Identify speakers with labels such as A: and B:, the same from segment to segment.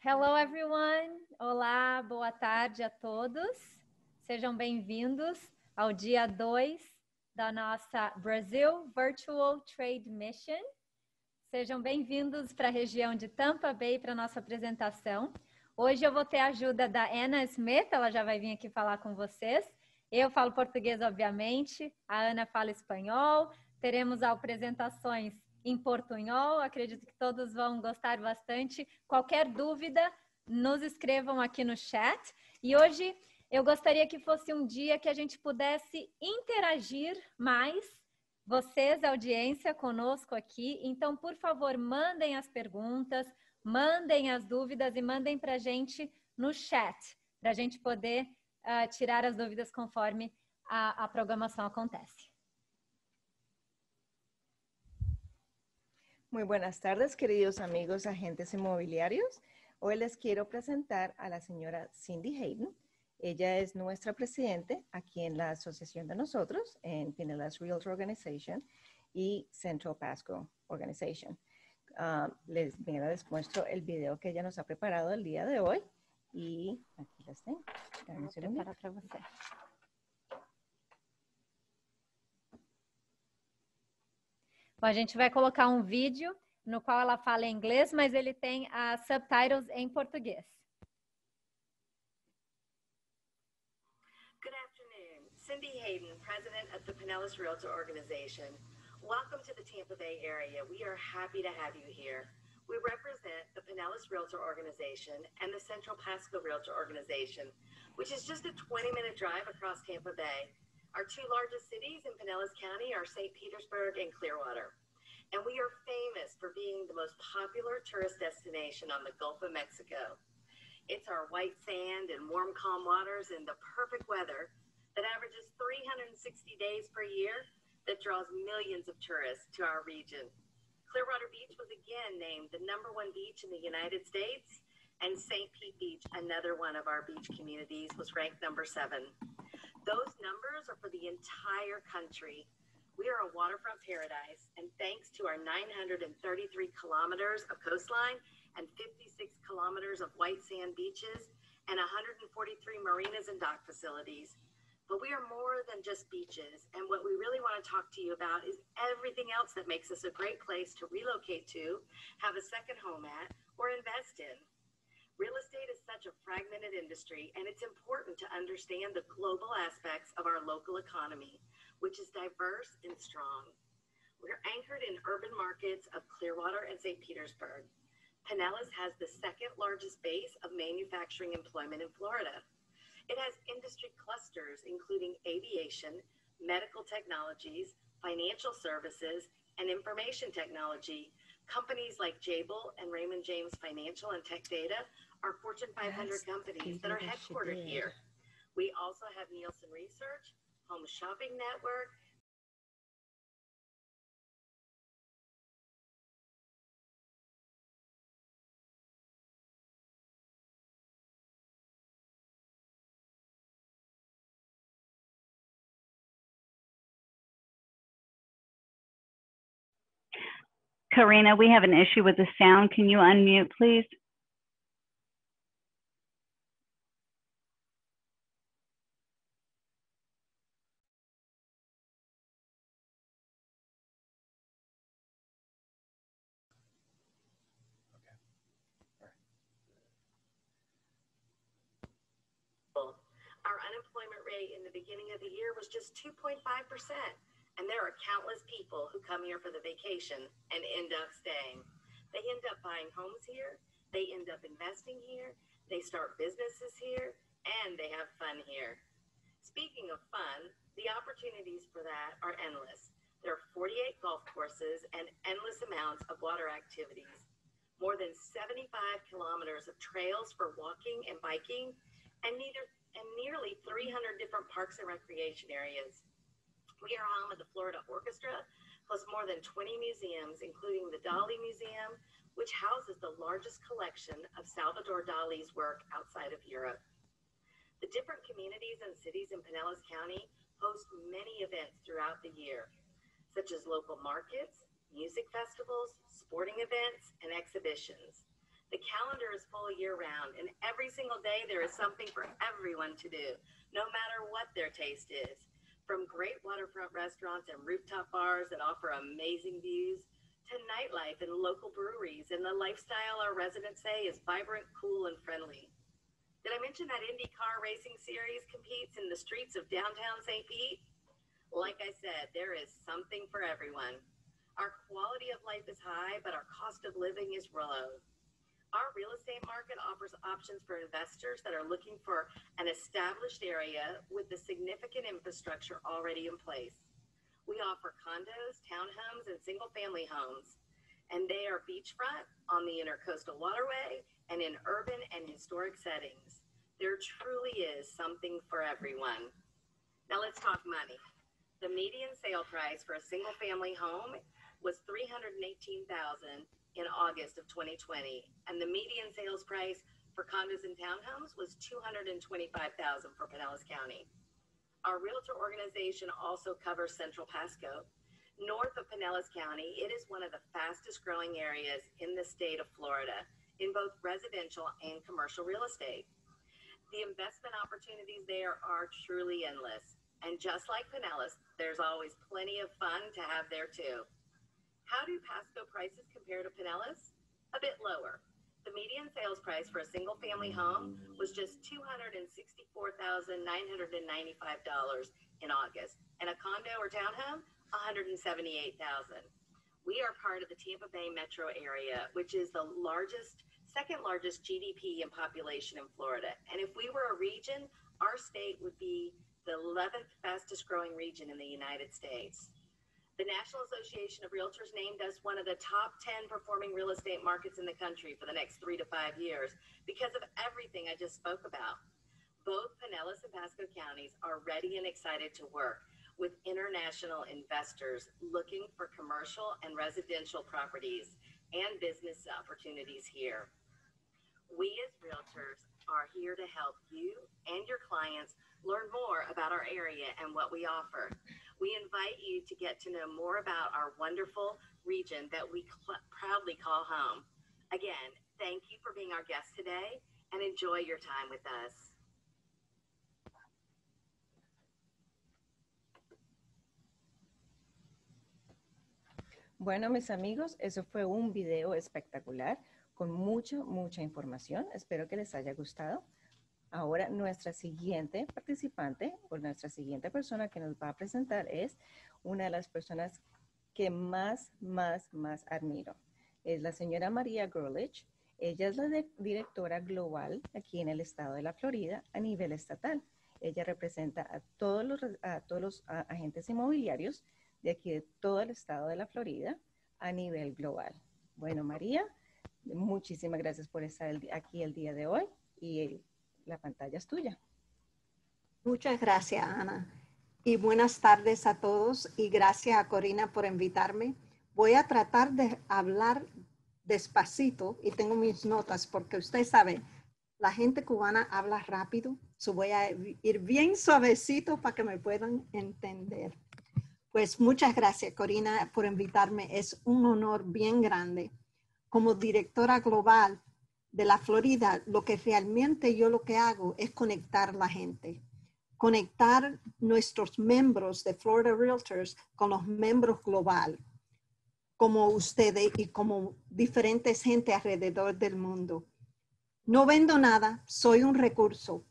A: Hello, everyone. Olá, boa tarde a todos. Sejam bem-vindos ao dia 2 da nossa Brazil Virtual Trade Mission. Sejam bem-vindos para a região de Tampa Bay para a nossa apresentação. Hoje eu vou ter a ajuda da Anna Smith, ela já vai vir aqui falar com vocês. Eu falo português, obviamente, a Ana fala espanhol. Teremos apresentações em portunhol, acredito que todos vão gostar bastante. Qualquer dúvida, nos escrevam aqui no chat. E hoje eu gostaria que fosse um dia que a gente pudesse interagir mais, vocês, audiência, conosco aqui. Então, por favor, mandem as perguntas, mandem as dúvidas e mandem para a gente no chat, para a gente poder tirar as dúvidas conforme a programação acontece.
B: Muy buenas tardes, queridos amigos agentes inmobiliarios. Hoy les quiero presentar a la señora Cindy Hayden. Ella es nuestra presidente aquí en la asociación de nosotros, en Pinellas Realtor Organization y Central Pasco Organization. Les muestro el video que ella nos ha preparado el día de hoy. Y aquí las tengo.
A: Vou preparar para você. Bom, a gente vai colocar um vídeo no qual ela fala em inglês, mas ele tem as subtitles em português.
C: Good afternoon. Cindy Hayden, President of the Pinellas Realtor Organization. Welcome to the Tampa Bay area. We are happy to have you here. We represent the Pinellas Realtor Organization and the Central Pasco Realtor Organization, which is just a 20-minute drive across Tampa Bay. Our two largest cities in Pinellas County are St. Petersburg and Clearwater. And we are famous for being the most popular tourist destination on the Gulf of Mexico. It's our white sand and warm, calm waters and the perfect weather that averages 360 days per year that draws millions of tourists to our region. Clearwater Beach was again named the #1 beach in the United States, and St. Pete Beach, another one of our beach communities, was ranked #7. Those numbers are for the entire country. We are a waterfront paradise, and thanks to our 933 kilometers of coastline and 56 kilometers of white sand beaches and 143 marinas and dock facilities. But we are more than just beaches, and what we really want to talk to you about is everything else that makes us a great place to relocate to, have a second home at, or invest in. Real estate is such a fragmented industry, and it's important to understand the global aspects of our local economy, which is diverse and strong. We're anchored in urban markets of Clearwater and St. Petersburg. Pinellas has the second largest base of manufacturing employment in Florida. It has industry clusters, including aviation, medical technologies, financial services, and information technology. Companies like Jabil and Raymond James Financial and Tech Data are Fortune 500 companies that are headquartered here. We also have Nielsen Research, Home Shopping Network,
D: Karina, we have an issue with the sound. Can you unmute, please?
C: Our unemployment rate in the beginning of the year was just 2.5%. And there are countless people who come here for the vacation and end up staying. They end up buying homes here. They end up investing here. They start businesses here. And they have fun here. Speaking of fun, the opportunities for that are endless. There are 48 golf courses and endless amounts of water activities. More than 75 kilometers of trails for walking and biking, and nearly 300 different parks and recreation areas. We are home of the Florida Orchestra, plus more than 20 museums, including the Dali Museum, which houses the largest collection of Salvador Dali's work outside of Europe. The different communities and cities in Pinellas County host many events throughout the year, such as local markets, music festivals, sporting events, and exhibitions. The calendar is full all year round, and every single day there is something for everyone to do, no matter what their taste is. From great waterfront restaurants and rooftop bars that offer amazing views, to nightlife and local breweries, and the lifestyle our residents say is vibrant, cool, and friendly. Did I mention that Indy car racing series competes in the streets of downtown St. Pete? Like I said, there is something for everyone. Our quality of life is high, but our cost of living is low. Our real estate market offers options for investors that are looking for an established area with the significant infrastructure already in place. We offer condos, townhomes, and single-family homes, and they are beachfront, on the Intercoastal Waterway, and in urban and historic settings. There truly is something for everyone. Now let's talk money. The median sale price for a single-family home was $318,000 in August of 2020, and the median sales price for condos and townhomes was $225,000 for Pinellas County. Our realtor organization also covers Central Pasco. North of Pinellas County, it is one of the fastest growing areas in the state of Florida in both residential and commercial real estate. The investment opportunities there are truly endless. And just like Pinellas, there's always plenty of fun to have there too. How do Pasco prices compare to Pinellas? A bit lower. The median sales price for a single-family home was just $264,995 in August, and a condo or townhome, $178,000. We are part of the Tampa Bay metro area, which is the second largest GDP and population in Florida. And if we were a region, our state would be the 11th fastest growing region in the United States. The National Association of Realtors named us one of the top 10 performing real estate markets in the country for the next 3 to 5 years because of everything I just spoke about. Both Pinellas and Pasco counties are ready and excited to work with international investors looking for commercial and residential properties and business opportunities here. We as realtors are here to help you and your clients learn more about our area and what we offer. We invite you to get to know more about our wonderful region that we proudly call home. Again, thank you for being our guest today and enjoy your time with us.
B: Bueno, mis amigos, eso fue un video espectacular con mucha información. Espero que les haya gustado. Ahora nuestra siguiente participante o nuestra siguiente persona que nos va a presentar es una de las personas que más admiro. Es la señora María Grulich. Ella es la directora global aquí en el estado de la Florida a nivel estatal. Ella representa a todos los agentes inmobiliarios de aquí de todo el estado de la Florida a nivel global. Bueno, María, muchísimas gracias por estar aquí el día de hoy y la pantalla es tuya.
E: Muchas gracias, Ana. Y buenas tardes a todos y gracias a Corina por invitarme. Voy a tratar de hablar despacito y tengo mis notas porque usted sabe, la gente cubana habla rápido, so voy a ir bien suavecito para que me puedan entender. Pues muchas gracias, Corina, por invitarme. Es un honor bien grande. Como directora global de la Florida, lo que realmente yo lo que hago es conectar la gente. Conectar nuestros miembros de Florida Realtors con los miembros global, como ustedes y como diferentes gente alrededor del mundo. No vendo nada, soy un recurso.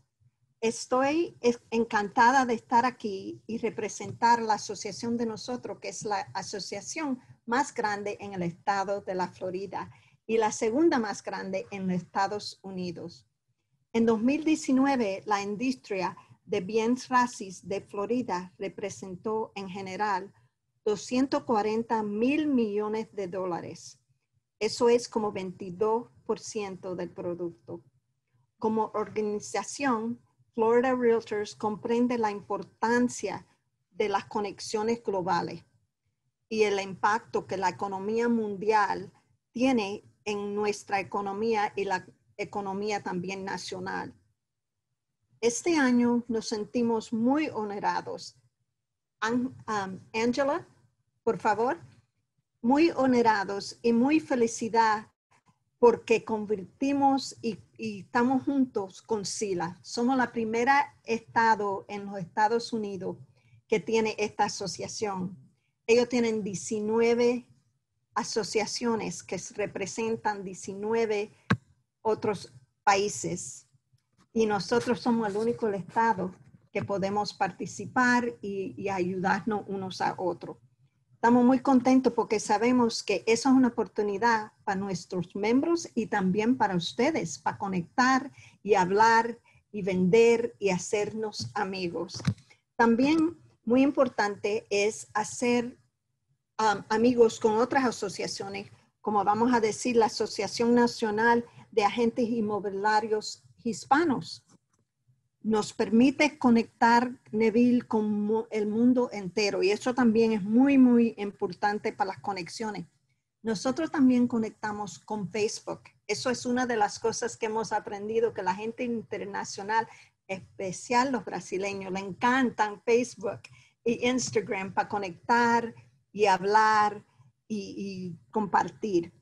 E: Estoy encantada de estar aquí y representar la asociación de nosotros, que es la asociación más grande en el estado de la Florida y la segunda más grande en los Estados Unidos. En 2019, la industria de bienes raíces de Florida representó en general 240 mil millones de dólares. Eso es como 22% del producto. Como organización, Florida Realtors comprende la importancia de las conexiones globales y el impacto que la economía mundial tiene en nuestra economía y la economía también nacional. Este año nos sentimos muy honrados. Angela, por favor. Muy honrados y muy felicidad porque convertimos y estamos juntos con SILA. Somos la primera estado en los Estados Unidos que tiene esta asociación. Ellos tienen 19 asociaciones que representan 19 otros países. Y nosotros somos el único estado que podemos participar y ayudarnos unos a otros. Estamos muy contentos porque sabemos que eso es una oportunidad para nuestros miembros y también para ustedes, para conectar y hablar y vender y hacernos amigos. También muy importante es hacer amigos con otras asociaciones, como vamos a decir la Asociación Nacional de Agentes Inmobiliarios Hispanos. Nos permite conectar Neville con el mundo entero y eso también es muy, muy importante para las conexiones. Nosotros también conectamos con Facebook. Eso es una de las cosas que hemos aprendido, que la gente internacional, especial los brasileños, le encantan Facebook y Instagram para conectar y hablar y compartir.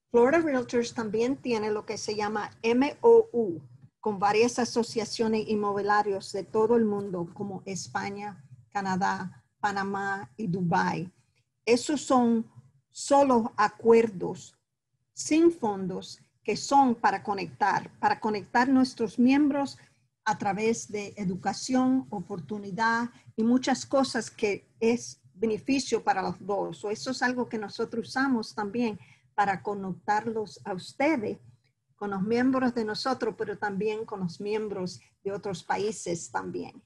E: Florida Realtors también tiene lo que se llama MOU, con varias asociaciones inmobiliarias de todo el mundo, como España, Canadá, Panamá y Dubái. Esos son solo acuerdos sin fondos que son para conectar nuestros miembros a través de educación, oportunidad y muchas cosas que es beneficio para los dos. Eso es algo que nosotros usamos también para conectarlos a ustedes, con los miembros de nosotros, pero también con los miembros de otros países también.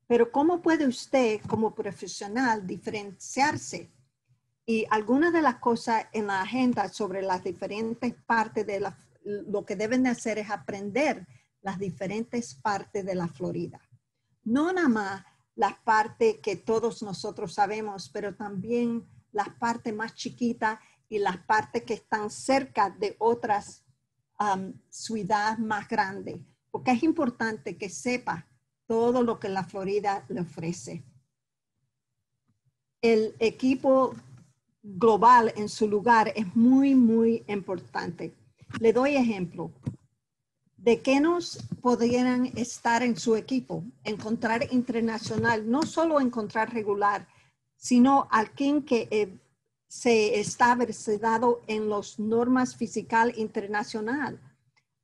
E: Pero ¿cómo puede usted como profesional diferenciarse? Y algunas de las cosas en la agenda sobre las diferentes partes de lo que deben de hacer es aprender las diferentes partes de la Florida. No nada más las partes que todos nosotros sabemos, pero también las partes más chiquitas y las partes que están cerca de otras ciudades más grandes, porque es importante que sepa todo lo que la Florida le ofrece. El equipo global en su lugar es muy, muy importante. Le doy ejemplo. ¿De qué nos podrían estar en su equipo? Encontrar internacional, no solo encontrar regular, sino alguien que se está versado en las normas fiscal internacional.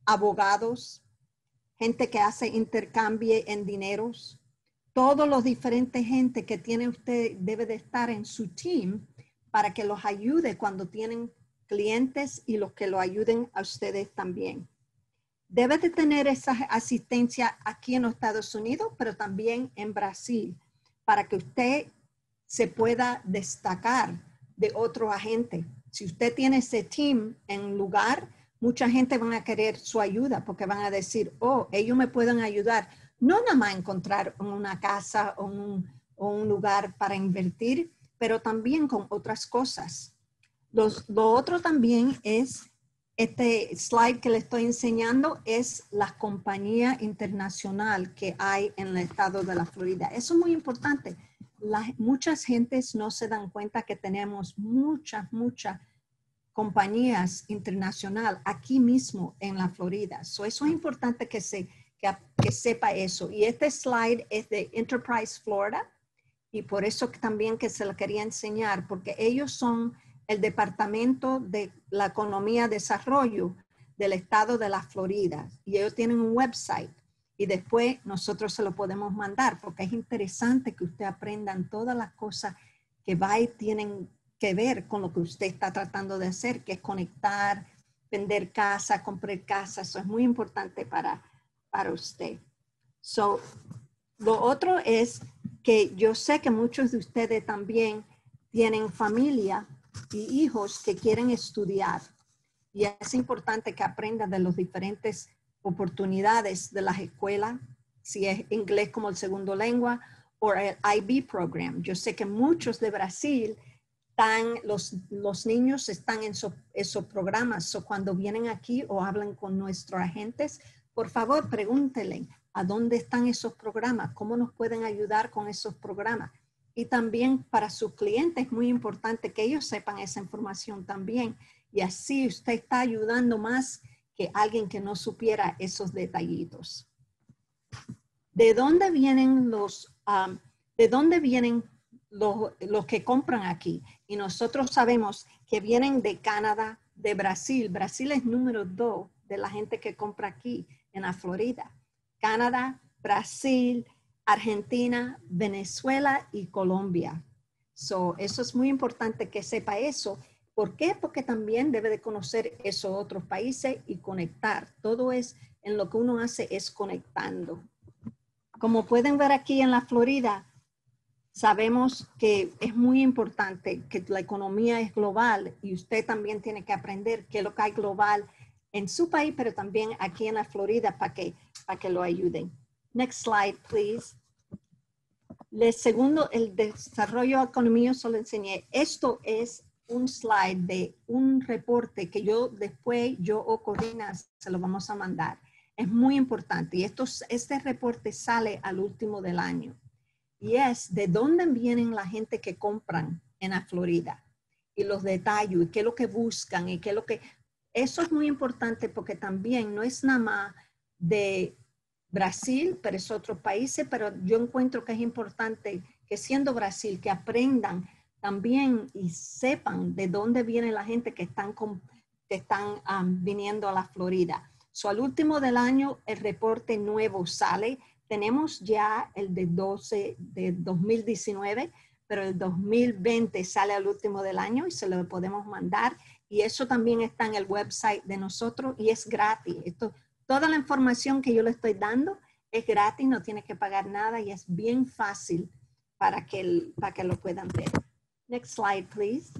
E: Abogados, gente que hace intercambio en dineros, todos los diferentes gente que tiene usted debe de estar en su team para que los ayude cuando tienen clientes y los que lo ayuden a ustedes también. Debe de tener esa asistencia aquí en los Estados Unidos, pero también en Brasil, para que usted se pueda destacar de otro agente. Si usted tiene ese team en un lugar, mucha gente van a querer su ayuda porque van a decir, oh, ellos me pueden ayudar. No nada más encontrar una casa o un lugar para invertir, pero también con otras cosas. Lo otro también es, este slide que le estoy enseñando es la compañía internacional que hay en el estado de la Florida. Eso es muy importante. Muchas gentes no se dan cuenta que tenemos muchas compañías internacionales aquí mismo en la Florida. Eso es importante que sepa eso. Y este slide es de Enterprise Florida y por eso también que se lo quería enseñar, porque ellos son el Departamento de la Economía y Desarrollo del estado de la Florida y ellos tienen un website. Y después nosotros se lo podemos mandar porque es interesante que usted aprendan todas las cosas que tienen que ver con lo que usted está tratando de hacer, que es conectar, vender casa, comprar casa. Eso es muy importante para usted. Lo otro es que yo sé que muchos de ustedes también tienen familia y hijos que quieren estudiar. Y es importante que aprendan de las diferentes oportunidades de las escuelas, si es inglés como el segundo lengua o el IB program. Yo sé que muchos de Brasil los niños están en esos programas. Cuando vienen aquí o hablan con nuestros agentes, por favor pregúntenle a dónde están esos programas, cómo nos pueden ayudar con esos programas. Y también para sus clientes es muy importante que ellos sepan esa información también, Y así usted está ayudando más que alguien que no supiera esos detallitos. ¿De dónde vienen los que compran aquí? Y nosotros sabemos que vienen de Canadá, de Brasil. Brasil es número 2 de la gente que compra aquí en la Florida. Canadá, Brasil, Argentina, Venezuela y Colombia. Eso es muy importante que sepa eso. ¿Por qué? Porque también debe de conocer esos otros países y conectar. Todo es en lo que uno hace es conectando. Como pueden ver aquí en la Florida, sabemos que es muy importante que la economía es global y usted también tiene que aprender qué es lo que hay global en su país, pero también aquí en la Florida para que lo ayuden. Next slide, please. Segundo, el desarrollo económico, solo enseñé. Esto es un slide de un reporte que después yo o Corina se lo vamos a mandar. Es muy importante y este reporte sale al último del año. Y es de dónde vienen la gente que compran en la Florida y los detalles y qué es lo que buscan y qué es lo que... Eso es muy importante porque también no es nada más de Brasil, pero es otros países, pero yo encuentro que es importante que siendo Brasil, que aprendan también y sepan de dónde viene la gente que están viniendo a la Florida. Al último del año el reporte nuevo sale. Tenemos ya el de 2019, pero el 2020 sale al último del año y se lo podemos mandar. Y eso también está en el website de nosotros y es gratis. Toda la información que yo le estoy dando es gratis, no tiene que pagar nada y es bien fácil para que lo puedan ver. Next slide, please.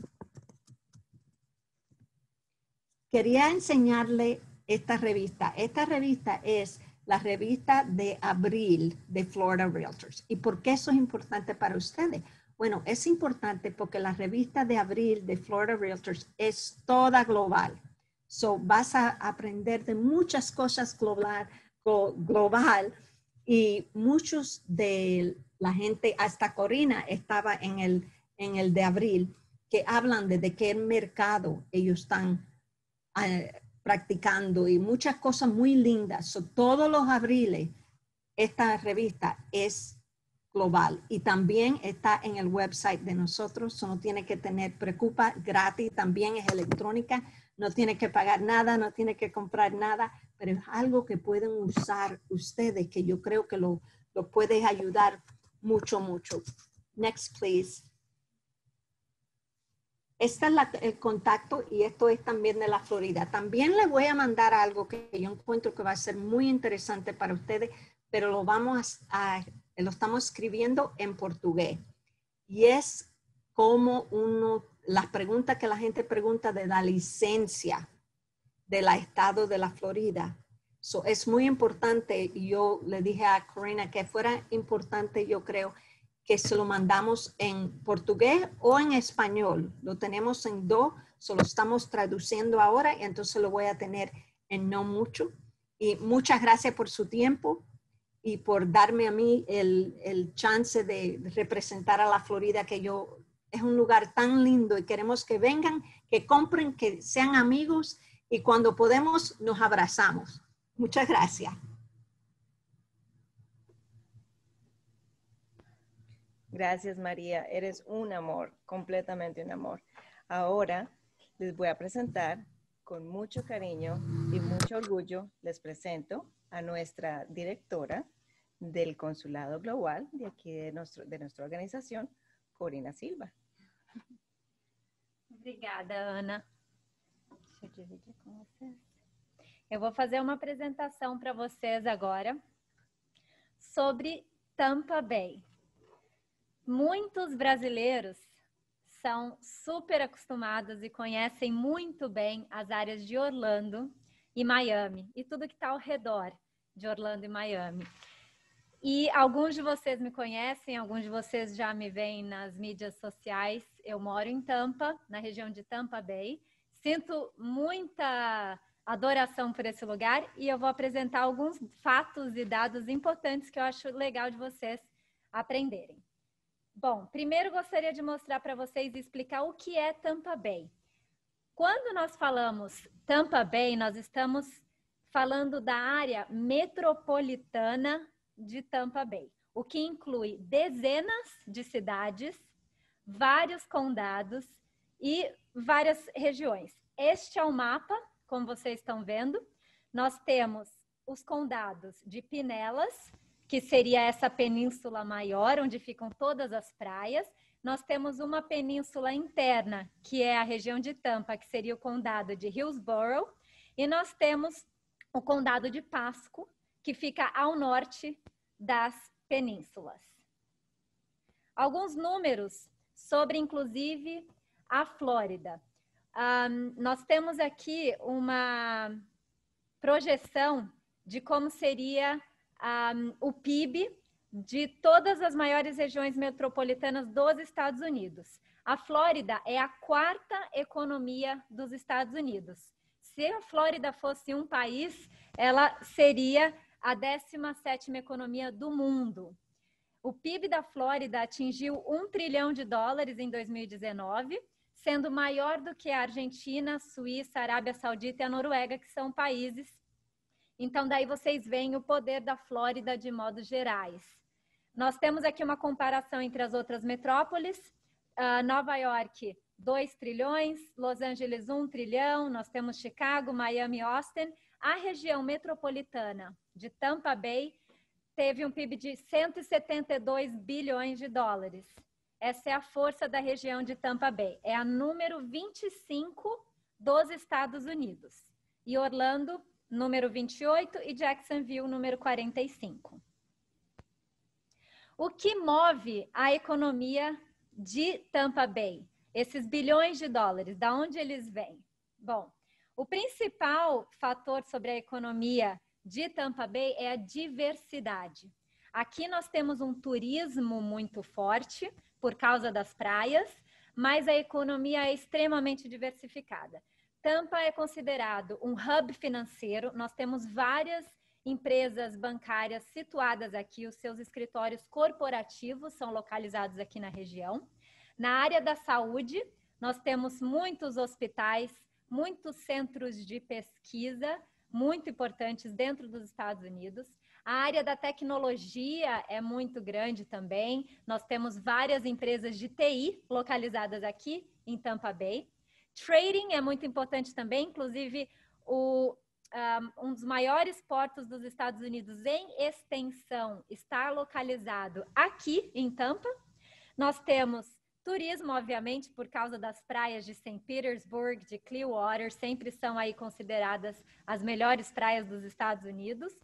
E: Quería enseñarle esta revista. Esta revista es la revista de abril de Florida Realtors. ¿Y por qué eso es importante para ustedes? Bueno, es importante porque la revista de abril de Florida Realtors es toda global. Vas a aprender de muchas cosas global y muchos de la gente, hasta Corina estaba en el de abril, que hablan de qué mercado ellos están practicando y muchas cosas muy lindas. Todos los abriles, esta revista es global y también está en el website de nosotros. No tiene que preocupa, gratis, también es electrónica, no tiene que pagar nada, no tiene que comprar nada, pero es algo que pueden usar ustedes que yo creo que lo puede ayudar mucho, mucho. Next, please. Este es el contacto y esto es también de la Florida. También les voy a mandar algo que yo encuentro que va a ser muy interesante para ustedes, pero lo estamos escribiendo en portugués. Y es como las preguntas que la gente pregunta de la licencia del estado de la Florida. Es muy importante y yo le dije a Corina que fuera importante, yo creo, que se lo mandamos en portugués o en español. Lo tenemos en dos, lo estamos traduciendo ahora y entonces lo voy a tener en no mucho. Y muchas gracias por su tiempo y por darme a mí el chance de representar a la Florida, que es un lugar tan lindo y queremos que vengan, que compren, que sean amigos y cuando podemos nos abrazamos. Muchas gracias.
B: Gracias, María. Eres un amor, completamente un amor. Ahora les voy a presentar con mucho cariño y mucho orgullo, les presento a nuestra directora del Consulado Global de aquí de nuestra organização, Corina Silva.
A: Obrigada, Ana. Deixa eu dividir com vocês. Eu vou fazer uma apresentação para vocês agora sobre Tampa Bay. Muitos brasileiros são super acostumados e conhecem muito bem as áreas de Orlando e Miami e tudo que está ao redor de Orlando e Miami. E alguns de vocês me conhecem, alguns de vocês já me veem nas mídias sociais. Eu moro em Tampa, na região de Tampa Bay. Sinto muita adoração por esse lugar e eu vou apresentar alguns fatos e dados importantes que eu acho legal de vocês aprenderem. Bom, primeiro gostaria de mostrar para vocês e explicar o que é Tampa Bay. Quando nós falamos Tampa Bay, nós estamos falando da área metropolitana de Tampa Bay, o que inclui dezenas de cidades, vários condados e várias regiões. Este é o mapa, como vocês estão vendo. Nós temos os condados de Pinellas, que seria essa península maior, onde ficam todas as praias. Nós temos uma península interna, que é a região de Tampa, que seria o condado de Hillsborough. E nós temos o condado de Pasco, que fica ao norte das penínsulas. Alguns números sobre, inclusive, a Flórida. Nós temos aqui uma projeção de como seria o PIB de todas as maiores regiões metropolitanas dos Estados Unidos. A Flórida é a 4ª economia dos Estados Unidos. Se a Flórida fosse um país, ela seria a 17ª economia do mundo. O PIB da Flórida atingiu $1 trilhão em 2019, sendo maior do que a Argentina, Suíça, Arábia Saudita e a Noruega, que são países. Então, daí vocês veem o poder da Flórida de modos gerais. Nós temos aqui uma comparação entre as outras metrópoles. Nova York, 2 trilhões, Los Angeles, 1 trilhão, nós temos Chicago, Miami, Austin. A região metropolitana de Tampa Bay teve um PIB de $172 bilhões. Essa é a força da região de Tampa Bay. É a número 25 dos Estados Unidos. E Orlando, número 28, e Jacksonville, número 45. O que move a economia de Tampa Bay? Esses bilhões de dólares, da onde eles vêm? Bom, o principal fator sobre a economia de Tampa Bay é a diversidade. Aqui nós temos um turismo muito forte por causa das praias, mas a economia é extremamente diversificada. Tampa é considerado um hub financeiro. Nós temos várias empresas bancárias situadas aqui, os seus escritórios corporativos são localizados aqui na região. Na área da saúde, nós temos muitos hospitais, muitos centros de pesquisa muito importantes dentro dos Estados Unidos. A área da tecnologia é muito grande também. Nós temos várias empresas de TI localizadas aqui em Tampa Bay. Trading é muito importante também, inclusive um dos maiores portos dos Estados Unidos em extensão está localizado aqui em Tampa. Nós temos turismo, obviamente, por causa das praias de St. Petersburg, de Clearwater, sempre são aí consideradas as melhores praias dos Estados Unidos.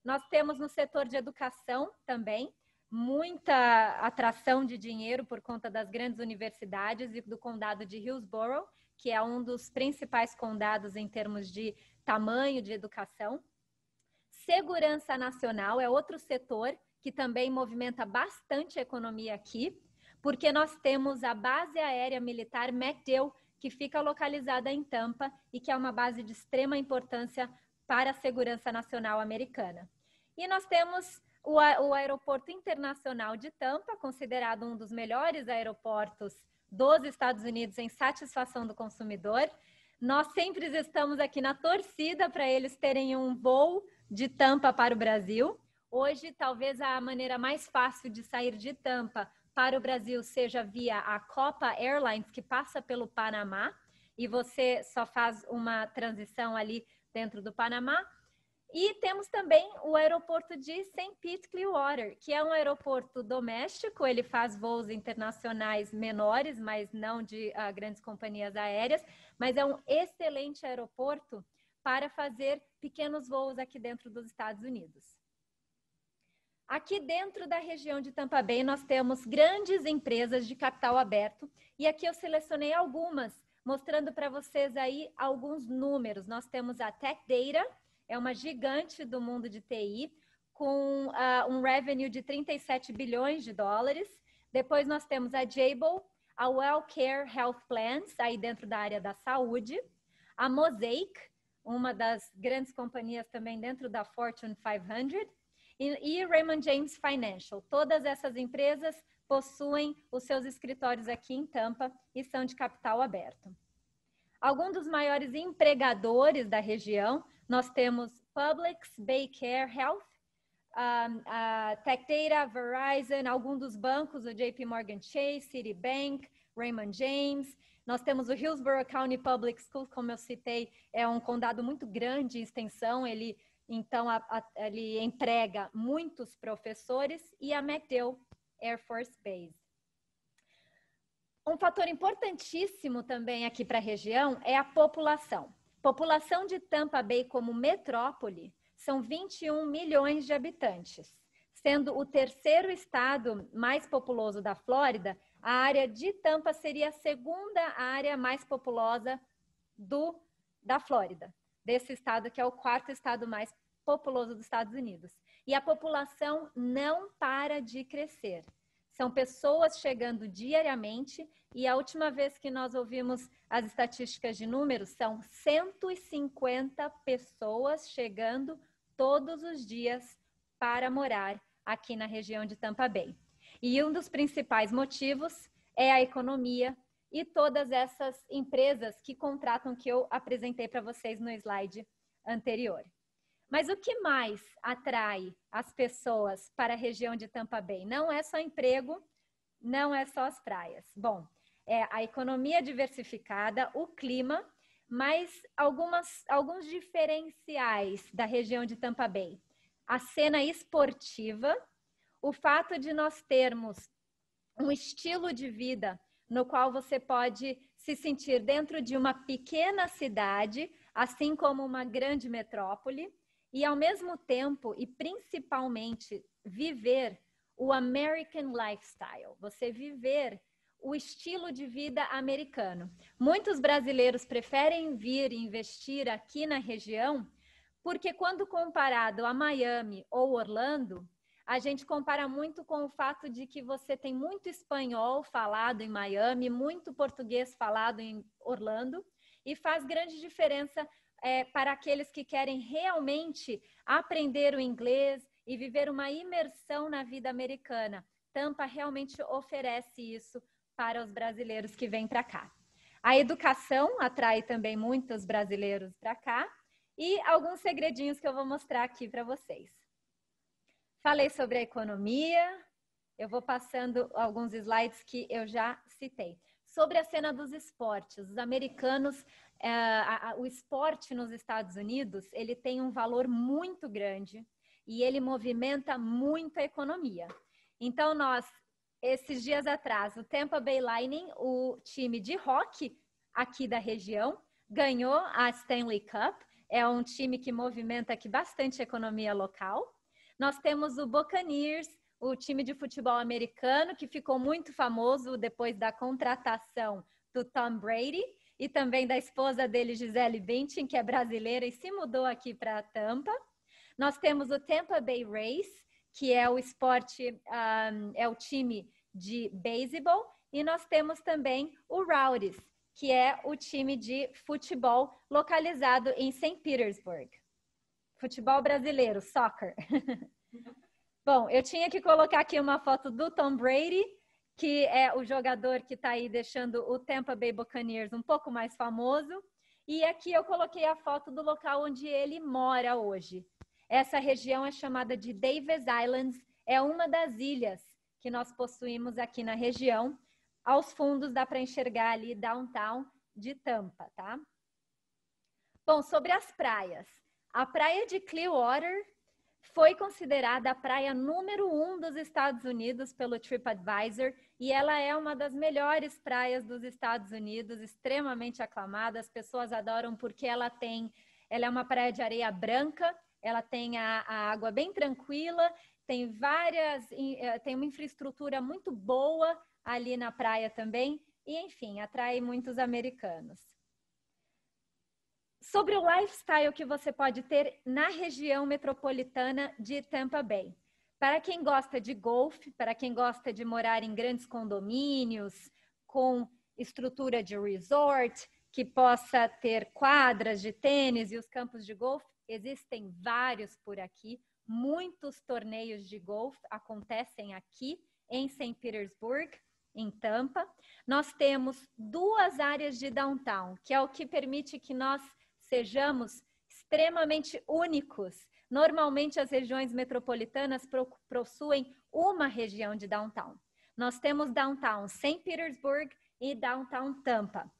A: Nós temos no setor de educação também muita atração de dinheiro por conta das grandes universidades e do condado de Hillsborough, que é um dos principais condados em termos de tamanho de educação. Segurança nacional é outro setor que também movimenta bastante a economia aqui, porque nós temos a base aérea militar MacDill, que fica localizada em Tampa e que é uma base de extrema importância para a segurança nacional americana. E nós temos o aeroporto internacional de Tampa, considerado um dos melhores aeroportos dos Estados Unidos em satisfação do consumidor. Nós sempre estamos aqui na torcida para eles terem um voo de Tampa para o Brasil. Hoje, talvez a maneira mais fácil de sair de Tampa para o Brasil seja via a Copa Airlines, que passa pelo Panamá, e você só faz uma transição ali dentro do Panamá. E temos também o aeroporto de St. Pete Clearwater, que é um aeroporto doméstico, ele faz voos internacionais menores, mas não de grandes companhias aéreas, mas é um excelente aeroporto para fazer pequenos voos aqui dentro dos Estados Unidos. Aqui dentro da região de Tampa Bay, nós temos grandes empresas de capital aberto, e aqui eu selecionei algumas, mostrando para vocês aí alguns números. Nós temos a Tech Data, é uma gigante do mundo de TI, com um revenue de $37 bilhões. Depois nós temos a Jabil, a WellCare Health Plans, aí dentro da área da saúde. A Mosaic, uma das grandes companhias também dentro da Fortune 500. E Raymond James Financial. Todas essas empresas possuem os seus escritórios aqui em Tampa e são de capital aberto. Alguns dos maiores empregadores da região, nós temos Publix, Baycare Health, Tech Data, Verizon, alguns dos bancos, o JP Morgan Chase, Citibank, Raymond James. Nós temos o Hillsborough County Public Schools, como eu citei, é um condado muito grande em extensão, ele emprega muitos professores, e a MacDill Air Force Base. Um fator importantíssimo também aqui para a região é a população. População de Tampa Bay como metrópole são 21 milhões de habitantes, sendo o terceiro estado mais populoso da Flórida. A área de Tampa seria a segunda área mais populosa da Flórida, desse estado que é o quarto estado mais populoso dos Estados Unidos. E a população não para de crescer. São pessoas chegando diariamente, e a última vez que nós ouvimos as estatísticas de números, são 150 pessoas chegando todos os dias para morar aqui na região de Tampa Bay. E um dos principais motivos é a economia e todas essas empresas que contratam, que eu apresentei para vocês no slide anterior. Mas o que mais atrai as pessoas para a região de Tampa Bay? Não é só emprego, não é só as praias. Bom, é a economia diversificada, o clima, mas alguns diferenciais da região de Tampa Bay. A cena esportiva, o fato de nós termos um estilo de vida no qual você pode se sentir dentro de uma pequena cidade, assim como uma grande metrópole, e ao mesmo tempo e principalmente viver o American Lifestyle, você viver o estilo de vida americano. Muitos brasileiros preferem vir investir aqui na região porque quando comparado a Miami ou Orlando, a gente compara muito com o fato de que você tem muito espanhol falado em Miami, muito português falado em Orlando, e faz grande diferença para aqueles que querem realmente aprender o inglês e viver uma imersão na vida americana. Tampa realmente oferece isso para os brasileiros que vêm para cá. A educação atrai também muitos brasileiros para cá, e alguns segredinhos que eu vou mostrar aqui para vocês. Falei sobre a economia, eu vou passando alguns slides que eu já citei. Sobre a cena dos esportes, os americanos, o esporte nos Estados Unidos, ele tem um valor muito grande e ele movimenta muito a economia. Então, esses dias atrás, o Tampa Bay Lightning, o time de hockey aqui da região, ganhou a Stanley Cup. É um time que movimenta aqui bastante a economia local. Nós temos o Buccaneers, o time de futebol americano, que ficou muito famoso depois da contratação do Tom Brady e também da esposa dele, Gisele Bündchen, que é brasileira e se mudou aqui para Tampa. Nós temos o Tampa Bay Rays, que é o esporte, é o time de beisebol, e nós temos também o Rowdies, que é o time de futebol localizado em St. Petersburg. Futebol brasileiro, soccer. Bom, eu tinha que colocar aqui uma foto do Tom Brady, que é o jogador que está aí deixando o Tampa Bay Buccaneers um pouco mais famoso. E aqui eu coloquei a foto do local onde ele mora hoje. Essa região é chamada de Davis Islands, é uma das ilhas que nós possuímos aqui na região. Aos fundos dá para enxergar ali downtown de Tampa, tá? Bom, sobre as praias. A praia de Clearwater foi considerada a praia número 1 dos Estados Unidos pelo TripAdvisor e ela é uma das melhores praias dos Estados Unidos, extremamente aclamada. As pessoas adoram porque ela é uma praia de areia branca, ela tem a água bem tranquila, tem uma infraestrutura muito boa ali na praia também e, enfim, atrai muitos americanos. Sobre o lifestyle que você pode ter na região metropolitana de Tampa Bay. Para quem gosta de golfe, para quem gosta de morar em grandes condomínios, com estrutura de resort, que possa ter quadras de tênis e os campos de golfe, existem vários por aqui. Muitos torneios de golfe acontecem aqui em St. Petersburg. em Tampa. Nós temos 2 áreas de downtown, que é o que permite que nós sejamos extremamente únicos. Normalmente, as regiões metropolitanas possuem uma região de downtown. Nós temos downtown St. Petersburg e downtown Tampa.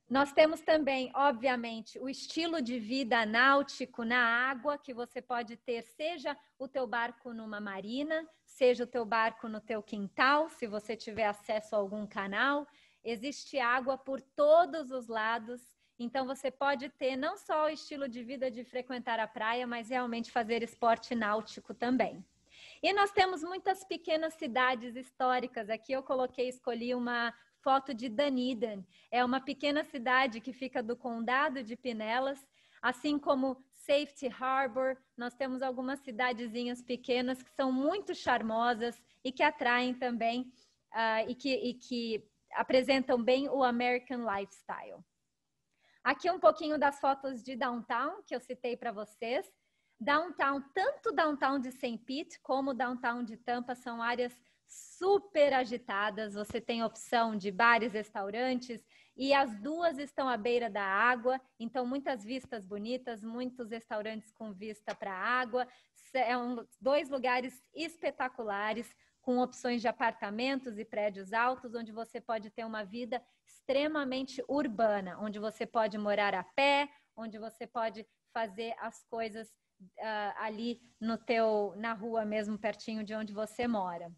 A: Nós temos também, obviamente, o estilo de vida náutico na água, que você pode ter, seja o teu barco numa marina, seja o teu barco no teu quintal, se você tiver acesso a algum canal. Existe água por todos os lados, então você pode ter não só o estilo de vida de frequentar a praia, mas realmente fazer esporte náutico também. E nós temos muitas pequenas cidades históricas. Aqui eu escolhi uma foto de Dunedin. É uma pequena cidade que fica do condado de Pinellas, assim como Safety Harbor. Nós temos algumas cidadezinhas pequenas que são muito charmosas e que atraem também e que apresentam bem o American Lifestyle. Aqui um pouquinho das fotos de downtown que eu citei para vocês. Downtown, tanto downtown de St. Pete como downtown de Tampa são áreas super agitadas. Você tem opção de bares, restaurantes, e as 2 estão à beira da água, então muitas vistas bonitas, muitos restaurantes com vista para a água. São 2 lugares espetaculares, com opções de apartamentos e prédios altos, onde você pode ter uma vida extremamente urbana, onde você pode morar a pé, onde você pode fazer as coisas ali na rua mesmo, pertinho de onde você mora.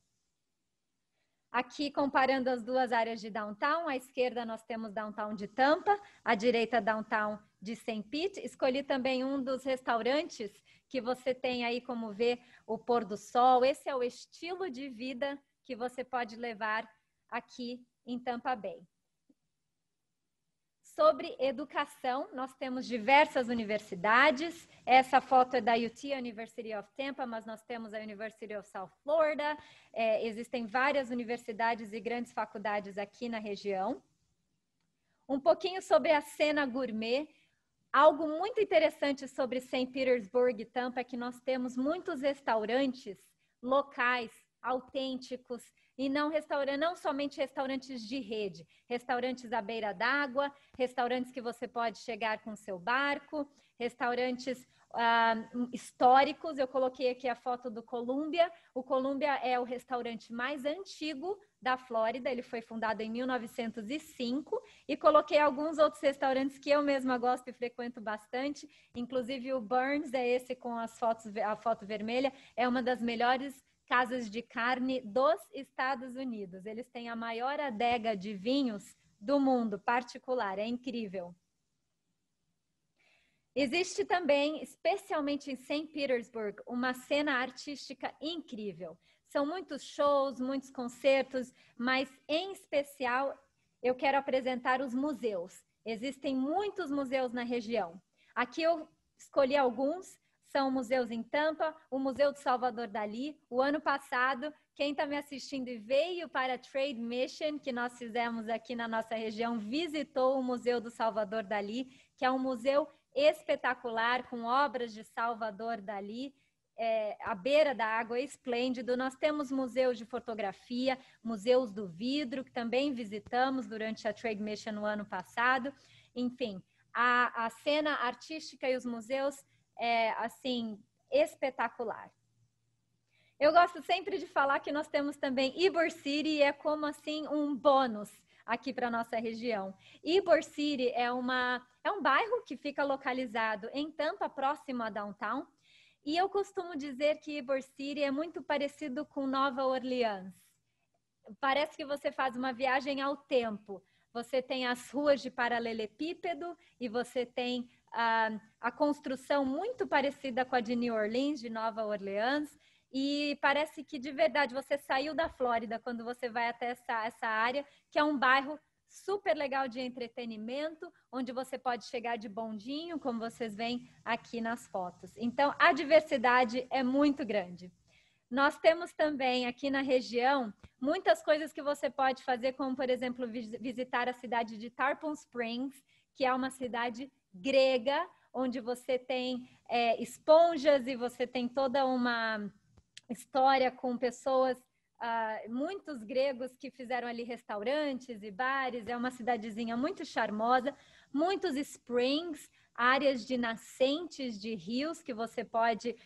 A: Aqui, comparando as 2 áreas de downtown, à esquerda nós temos downtown de Tampa, à direita downtown de St. Pete. Escolhi também um dos restaurantes que você tem aí como ver o pôr do sol. Esse é o estilo de vida que você pode levar aqui em Tampa Bay. Sobre educação, nós temos diversas universidades. Essa foto é da UT, University of Tampa, mas nós temos a University of South Florida. Existem várias universidades e grandes faculdades aqui na região. Um pouquinho sobre a cena gourmet. Algo muito interessante sobre St. Petersburg e Tampa é que nós temos muitos restaurantes locais, autênticos, e não somente restaurantes de rede, restaurantes à beira d'água, restaurantes que você pode chegar com seu barco, restaurantes históricos. Eu coloquei aqui a foto do Columbia. O Columbia é o restaurante mais antigo da Flórida, ele foi fundado em 1905, e coloquei alguns outros restaurantes que eu mesma gosto e frequento bastante, inclusive o Burns, é esse com a foto vermelha, é uma das melhores casas de carne dos Estados Unidos. Eles têm a maior adega de vinhos do mundo, particular, é incrível. Existe também, especialmente em St. Petersburg, uma cena artística incrível. São muitos shows, muitos concertos, mas em especial eu quero apresentar os museus. Existem muitos museus na região. Aqui eu escolhi alguns. São museus em Tampa, o Museu do Salvador Dalí. O ano passado, quem está me assistindo e veio para a Trade Mission, que nós fizemos aqui na nossa região, visitou o Museu do Salvador Dalí, que é um museu espetacular, com obras de Salvador Dalí, à beira da água, esplêndido. Nós temos museus de fotografia, museus do vidro, que também visitamos durante a Trade Mission no ano passado. Enfim, a cena artística e os museus assim, espetacular. Eu gosto sempre de falar que nós temos também Ybor City, é como assim um bônus aqui para nossa região. Ybor City é um bairro que fica localizado em Tampa, próximo a downtown, e eu costumo dizer que Ybor City é muito parecido com Nova Orleans. Parece que você faz uma viagem ao tempo. Você tem as ruas de paralelepípedo e você tem a construção muito parecida com a de New Orleans, de Nova Orleans, e parece que de verdade você saiu da Flórida quando você vai até essa área, que é um bairro super legal de entretenimento, onde você pode chegar de bondinho, como vocês veem aqui nas fotos. Então, a diversidade é muito grande. Nós temos também aqui na região muitas coisas que você pode fazer, como, por exemplo, visitar a cidade de Tarpon Springs, que é uma cidade grega, onde você tem esponjas e você tem toda uma história com pessoas muitos gregos que fizeram ali restaurantes e bares, é uma cidadezinha muito charmosa, muitos springs, áreas de nascentes de rios que você pode,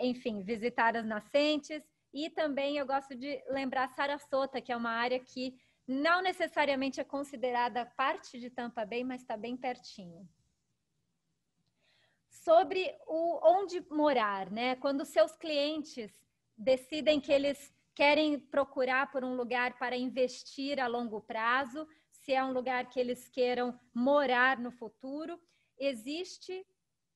A: enfim, visitar as nascentes. E também eu gosto de lembrar Sarasota, que é uma área que não necessariamente é considerada parte de Tampa Bay, mas está bem pertinho. Sobre onde morar, né? Quando seus clientes decidem que eles querem procurar por um lugar para investir a longo prazo, se é um lugar que eles queiram morar no futuro, existe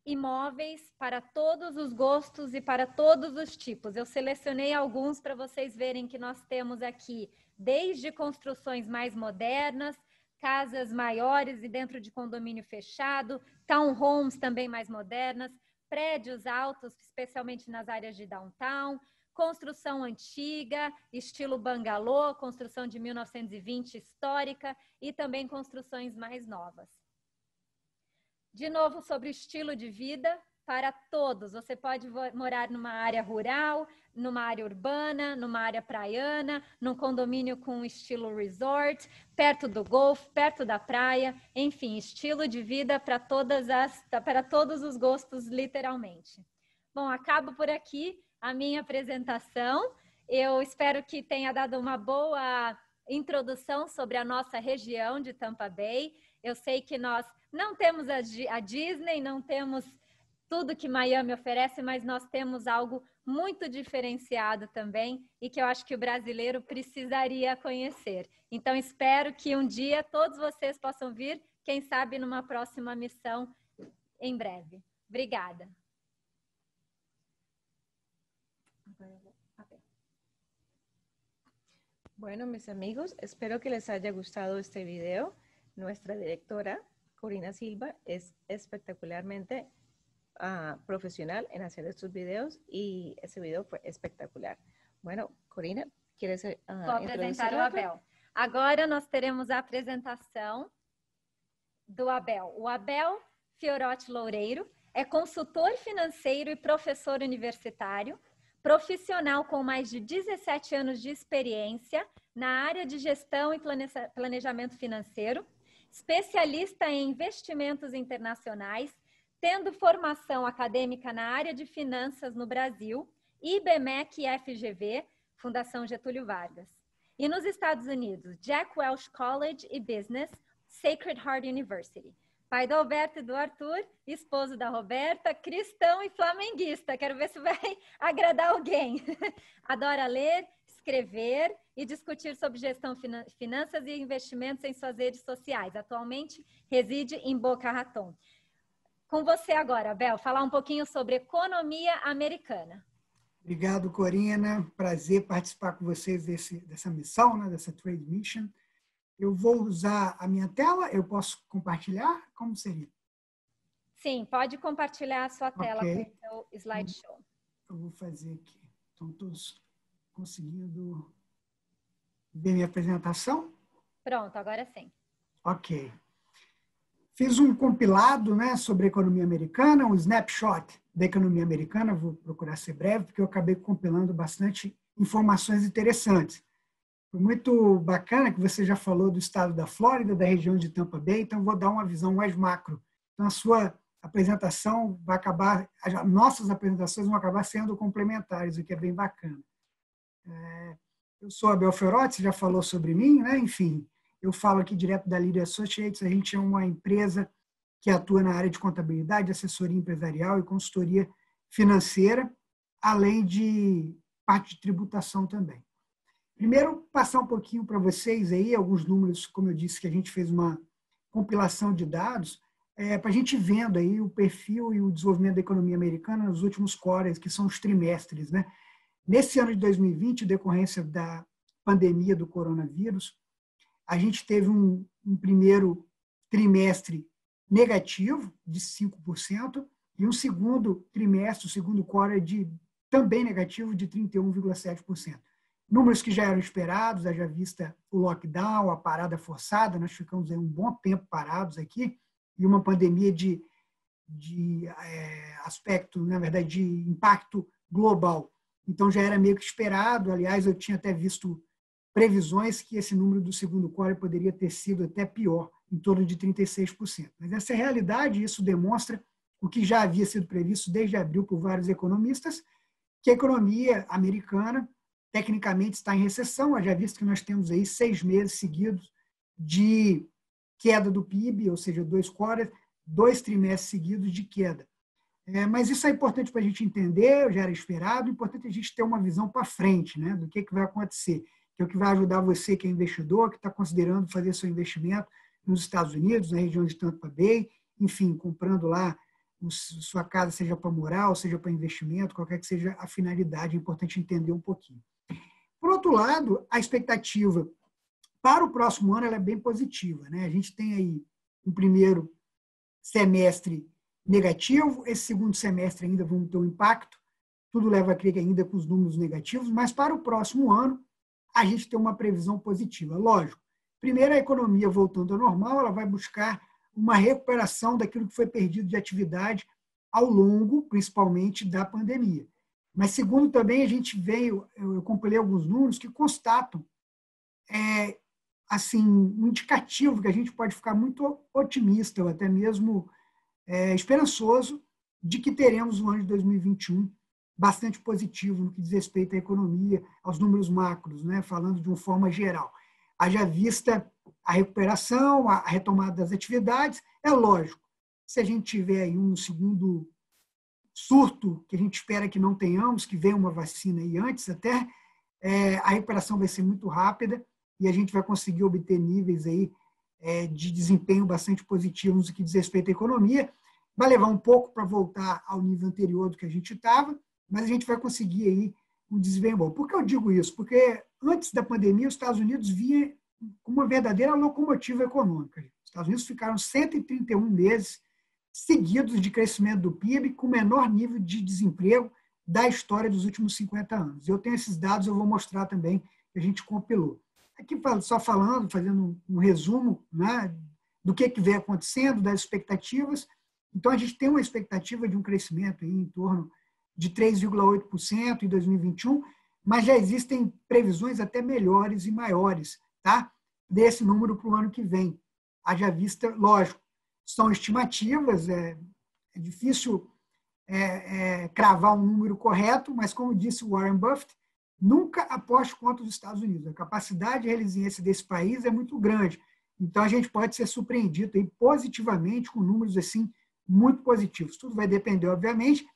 A: imóveis para todos os gostos e para todos os tipos. Eu selecionei alguns para vocês verem que nós temos aqui, desde construções mais modernas, casas maiores e dentro de condomínio fechado, townhomes também mais modernas, prédios altos, especialmente nas áreas de downtown, construção antiga, estilo bangalô, construção de 1920 histórica e também construções mais novas. De novo, sobre o estilo de vida para todos. Você pode morar numa área rural, numa área urbana, numa área praiana, num condomínio com estilo resort, perto do golfe, perto da praia, enfim, estilo de vida para todos os gostos, literalmente. Bom, acabo por aqui a minha apresentação. Eu espero que tenha dado uma boa introdução sobre a nossa região de Tampa Bay. Eu sei que nós não temos a Disney, não temos tudo que Miami oferece, mas nós temos algo muito diferenciado também e que eu acho que o brasileiro precisaria conhecer. Então, espero que um dia todos vocês possam vir, quem sabe numa próxima missão em breve. Obrigada.
B: Bueno, mis amigos, espero que les haya gustado este video. Nuestra directora, Corina Silva, es espectacularmente profesional en hacer estos videos y esse video fue espectacular. Bueno, Corina, ¿quieres
A: Vou apresentar o Abel. Agora nós teremos a apresentação do Abel. O Abel Fiorotti Loureiro é consultor financeiro e professor universitário, profissional com mais de 17 anos de experiência na área de gestão e planejamento financeiro, especialista em investimentos internacionais, tendo formação acadêmica na área de finanças no Brasil, IBMEC e FGV, Fundação Getúlio Vargas. E nos Estados Unidos, Jack Welch College e Business, Sacred Heart University. Pai do Alberto e do Arthur, esposo da Roberta, cristão e flamenguista. Quero ver se vai agradar alguém. Adora ler, escrever e discutir sobre gestão, finanças e investimentos em suas redes sociais. Atualmente reside em Boca Raton. Com você agora, Abel, falar um pouquinho sobre economia americana.
F: Obrigado, Corina. Prazer participar com vocês dessa missão, né, dessa Trade Mission. Eu vou usar a minha tela, eu posso compartilhar? Como seria?
A: Sim, pode compartilhar a sua tela com o seu slideshow.
F: Eu vou fazer aqui. Estão todos conseguindo ver minha apresentação?
A: Pronto, agora sim.
F: Ok. Fiz um compilado, né, sobre a economia americana, um snapshot da economia americana, vou procurar ser breve, porque eu acabei compilando bastante informações interessantes. Foi muito bacana que você já falou do estado da Flórida, da região de Tampa Bay, então vou dar uma visão mais macro. Então, a sua apresentação vai acabar, as nossas apresentações vão acabar sendo complementares, o que é bem bacana. Eu sou Abel Fiorotti, você já falou sobre mim, né? Enfim, eu falo aqui direto da Leader Associates, a gente é uma empresa que atua na área de contabilidade, assessoria empresarial e consultoria financeira, além de parte de tributação também. Primeiro, passar um pouquinho para vocês aí, alguns números, como eu disse, que a gente fez uma compilação de dados, para a gente vendo aí o perfil e o desenvolvimento da economia americana nos últimos quarters, que são os trimestres, né? Nesse ano de 2020, decorrência da pandemia do coronavírus, a gente teve um primeiro trimestre negativo, de 5%, e um segundo trimestre, o segundo quarter, também negativo, de 31,7%. Números que já eram esperados, haja vista o lockdown, a parada forçada, nós ficamos aí um bom tempo parados aqui, e uma pandemia de aspecto, na verdade, de impacto global então já era meio que esperado. Aliás, eu tinha até visto previsões que esse número do segundo quarto poderia ter sido até pior, em torno de 36%. Mas essa é a realidade, isso demonstra o que já havia sido previsto desde abril por vários economistas, que a economia americana, tecnicamente, está em recessão, já visto que nós temos aí 6 meses seguidos de queda do PIB, ou seja, 2 trimestres seguidos de queda. Mas isso é importante para a gente entender, já era esperado, é importante a gente ter uma visão para frente, né, do que vai acontecer, que é o que vai ajudar você que é investidor, que está considerando fazer seu investimento nos Estados Unidos, na região de Tampa Bay, enfim, comprando lá sua casa, seja para morar, ou seja para investimento, qualquer que seja a finalidade, é importante entender um pouquinho. Por outro lado, a expectativa para o próximo ano ela é bem positiva, né? A gente tem aí um primeiro semestre negativo, esse segundo semestre ainda vamos ter um impacto, tudo leva a crer que ainda com os números negativos, mas para o próximo ano a gente tem uma previsão positiva. Lógico, primeiro a economia voltando ao normal, ela vai buscar uma recuperação daquilo que foi perdido de atividade ao longo, principalmente, da pandemia. Mas, segundo, também a gente veio, eu compilei alguns números que constatam assim, um indicativo que a gente pode ficar muito otimista ou até mesmo esperançoso de que teremos um ano de 2021 bastante positivo no que diz respeito à economia, aos números macros, né, falando de uma forma geral. Haja vista a recuperação, a retomada das atividades, é lógico, se a gente tiver aí um segundo surto, que a gente espera que não tenhamos, que venha uma vacina aí antes até, a recuperação vai ser muito rápida e a gente vai conseguir obter níveis aí de desempenho bastante positivos no que diz respeito à economia. Vai levar um pouco para voltar ao nível anterior do que a gente estava, mas a gente vai conseguir aí um desempenho bom. Por que eu digo isso? Porque antes da pandemia, os Estados Unidos vinha com uma verdadeira locomotiva econômica. Os Estados Unidos ficaram 131 meses seguidos de crescimento do PIB com o menor nível de desemprego da história dos últimos 50 anos. Eu tenho esses dados, eu vou mostrar também, que a gente compilou. Aqui só falando, fazendo um resumo, né, do que vem acontecendo, das expectativas. Então, a gente tem uma expectativa de um crescimento aí em torno de 3,8% em 2021, mas já existem previsões até melhores e maiores, tá, desse número para o ano que vem. Haja vista, lógico, são estimativas, é difícil cravar um número correto, mas, como disse Warren Buffett, nunca aposte contra os Estados Unidos. A capacidade de resiliência desse país é muito grande. Então, a gente pode ser surpreendido aí positivamente com números assim muito positivos. Tudo vai depender, obviamente,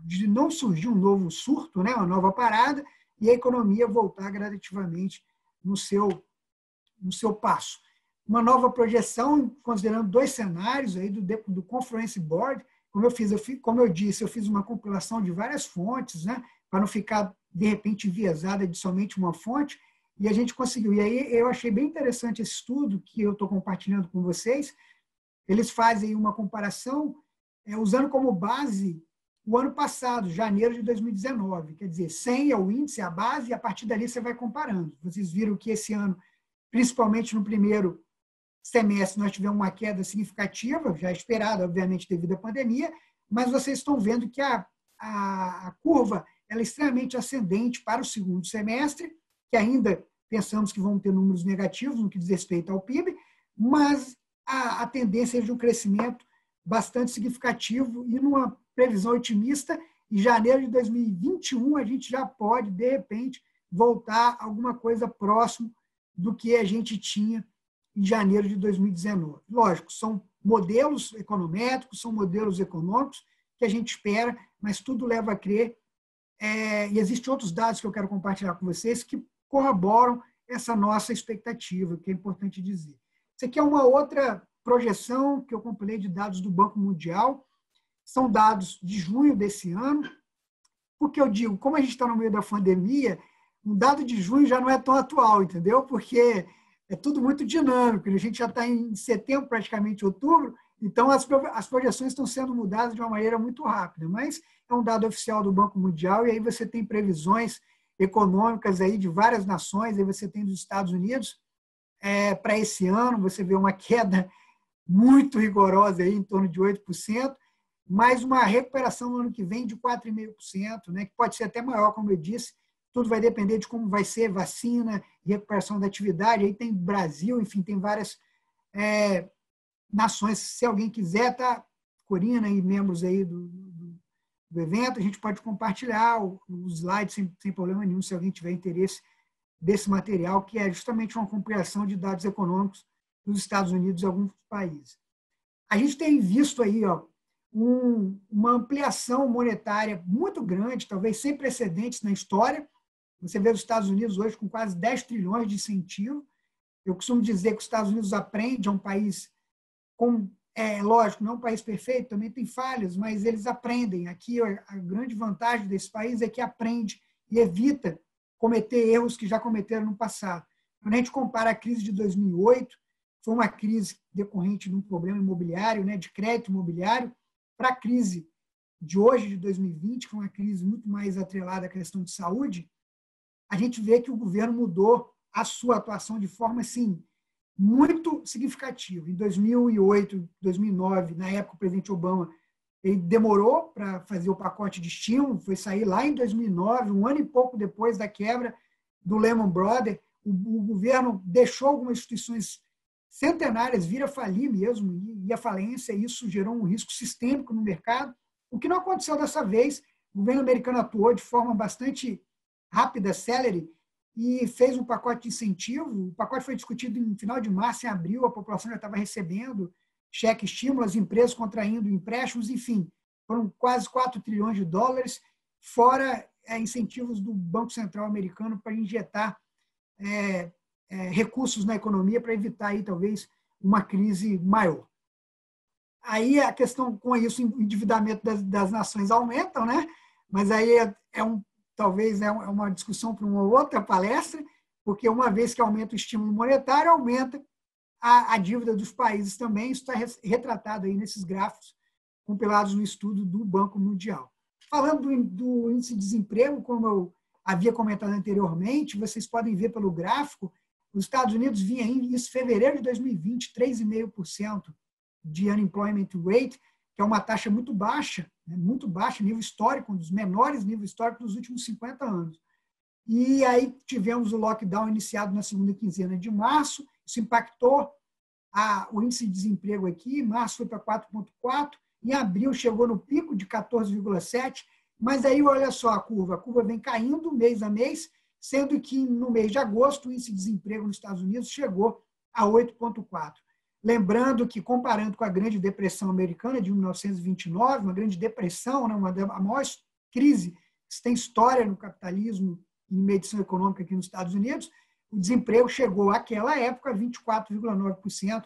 F: de não surgir um novo surto, né, uma nova parada, e a economia voltar gradativamente no seu passo. Uma nova projeção, considerando 2 cenários aí do Conference Board, como eu disse, eu fiz uma compilação de várias fontes, né, para não ficar, de repente, enviesada de somente uma fonte, e a gente conseguiu. E aí eu achei bem interessante esse estudo que eu estou compartilhando com vocês. Eles fazem uma comparação usando como base o ano passado, janeiro de 2019. Quer dizer, 100 é o índice, a base, e a partir dali você vai comparando. Vocês viram que esse ano, principalmente no primeiro semestre, nós tivemos uma queda significativa, já esperada, obviamente, devido à pandemia, mas vocês estão vendo que a curva ela é extremamente ascendente para o segundo semestre, que ainda pensamos que vão ter números negativos no que diz respeito ao PIB, mas a tendência é de um crescimento bastante significativo e numa previsão otimista, em janeiro de 2021 a gente já pode, de repente, voltar a alguma coisa próximo do que a gente tinha em janeiro de 2019. Lógico, são modelos econométricos, são modelos econômicos que a gente espera, mas tudo leva a crer. E existem outros dados que eu quero compartilhar com vocês que corroboram essa nossa expectativa, que é importante dizer. Isso aqui é uma outra projeção que eu compilei de dados do Banco Mundial. São dados de junho desse ano. Porque eu digo, como a gente está no meio da pandemia, um dado de junho já não é tão atual, entendeu? Porque é tudo muito dinâmico. A gente já está em setembro, praticamente outubro, então as projeções estão sendo mudadas de uma maneira muito rápida. Mas é um dado oficial do Banco Mundial, e aí você tem previsões econômicas aí de várias nações, aí você tem dos Estados Unidos para esse ano, você vê uma queda muito rigorosa aí, em torno de 8%, mas uma recuperação no ano que vem de 4,5%, né, que pode ser até maior, como eu disse. Tudo vai depender de como vai ser vacina, recuperação da atividade. Aí tem Brasil, enfim, tem várias nações. Se alguém quiser, tá, Corina e membros aí do evento, a gente pode compartilhar os slides sem problema nenhum, se alguém tiver interesse desse material, que é justamente uma compilação de dados econômicos dos Estados Unidos e alguns países. A gente tem visto aí uma ampliação monetária muito grande, talvez sem precedentes na história. Você vê os Estados Unidos hoje com quase 10 trilhões de incentivo. Eu costumo dizer que os Estados Unidos aprende, é um país, lógico, não é um país perfeito, também tem falhas, mas eles aprendem. Aqui, a grande vantagem desse país é que aprende e evita cometer erros que já cometeram no passado. Quando a gente compara a crise de 2008, foi uma crise decorrente de um problema imobiliário, né, de crédito imobiliário, para a crise de hoje, de 2020, que é uma crise muito mais atrelada à questão de saúde, a gente vê que o governo mudou a sua atuação de forma assim, muito significativa. Em 2008, 2009, na época, o presidente Obama ele demorou para fazer o pacote de estímulo, foi sair lá em 2009, um ano e pouco depois da quebra do Lehman Brothers. O governo deixou algumas instituições centenárias vir a falir mesmo, e a falência, isso gerou um risco sistêmico no mercado, o que não aconteceu dessa vez. O governo americano atuou de forma bastante rápida, célere, e fez um pacote de incentivo. O pacote foi discutido em final de março, em abril, a população já estava recebendo cheque estímulo, as empresas contraindo empréstimos, enfim, foram quase 4 trilhões de dólares, fora incentivos do Banco Central americano para injetar recursos na economia para evitar aí talvez uma crise maior. Aí a questão com isso, o endividamento das nações aumentam, né? Mas aí talvez é uma discussão para uma outra palestra, porque uma vez que aumenta o estímulo monetário, aumenta a dívida dos países também. Isso está retratado aí nesses gráficos compilados no estudo do Banco Mundial. Falando do índice de desemprego, como eu havia comentado anteriormente, vocês podem ver pelo gráfico, os Estados Unidos vinha em fevereiro de 2020, 3,5% de unemployment rate, que é uma taxa muito baixa, nível histórico, um dos menores níveis históricos dos últimos 50 anos. E aí tivemos o lockdown iniciado na segunda quinzena de março, isso impactou o índice de desemprego aqui, em março foi para 4,4%, em abril chegou no pico de 14,7%, mas aí olha só a curva vem caindo mês a mês, sendo que no mês de agosto o índice de desemprego nos Estados Unidos chegou a 8,4%. Lembrando que, comparando com a Grande Depressão Americana de 1929, uma Grande Depressão, né, a maior crise que tem história no capitalismo e medição econômica aqui nos Estados Unidos, o desemprego chegou àquela época a 24,9%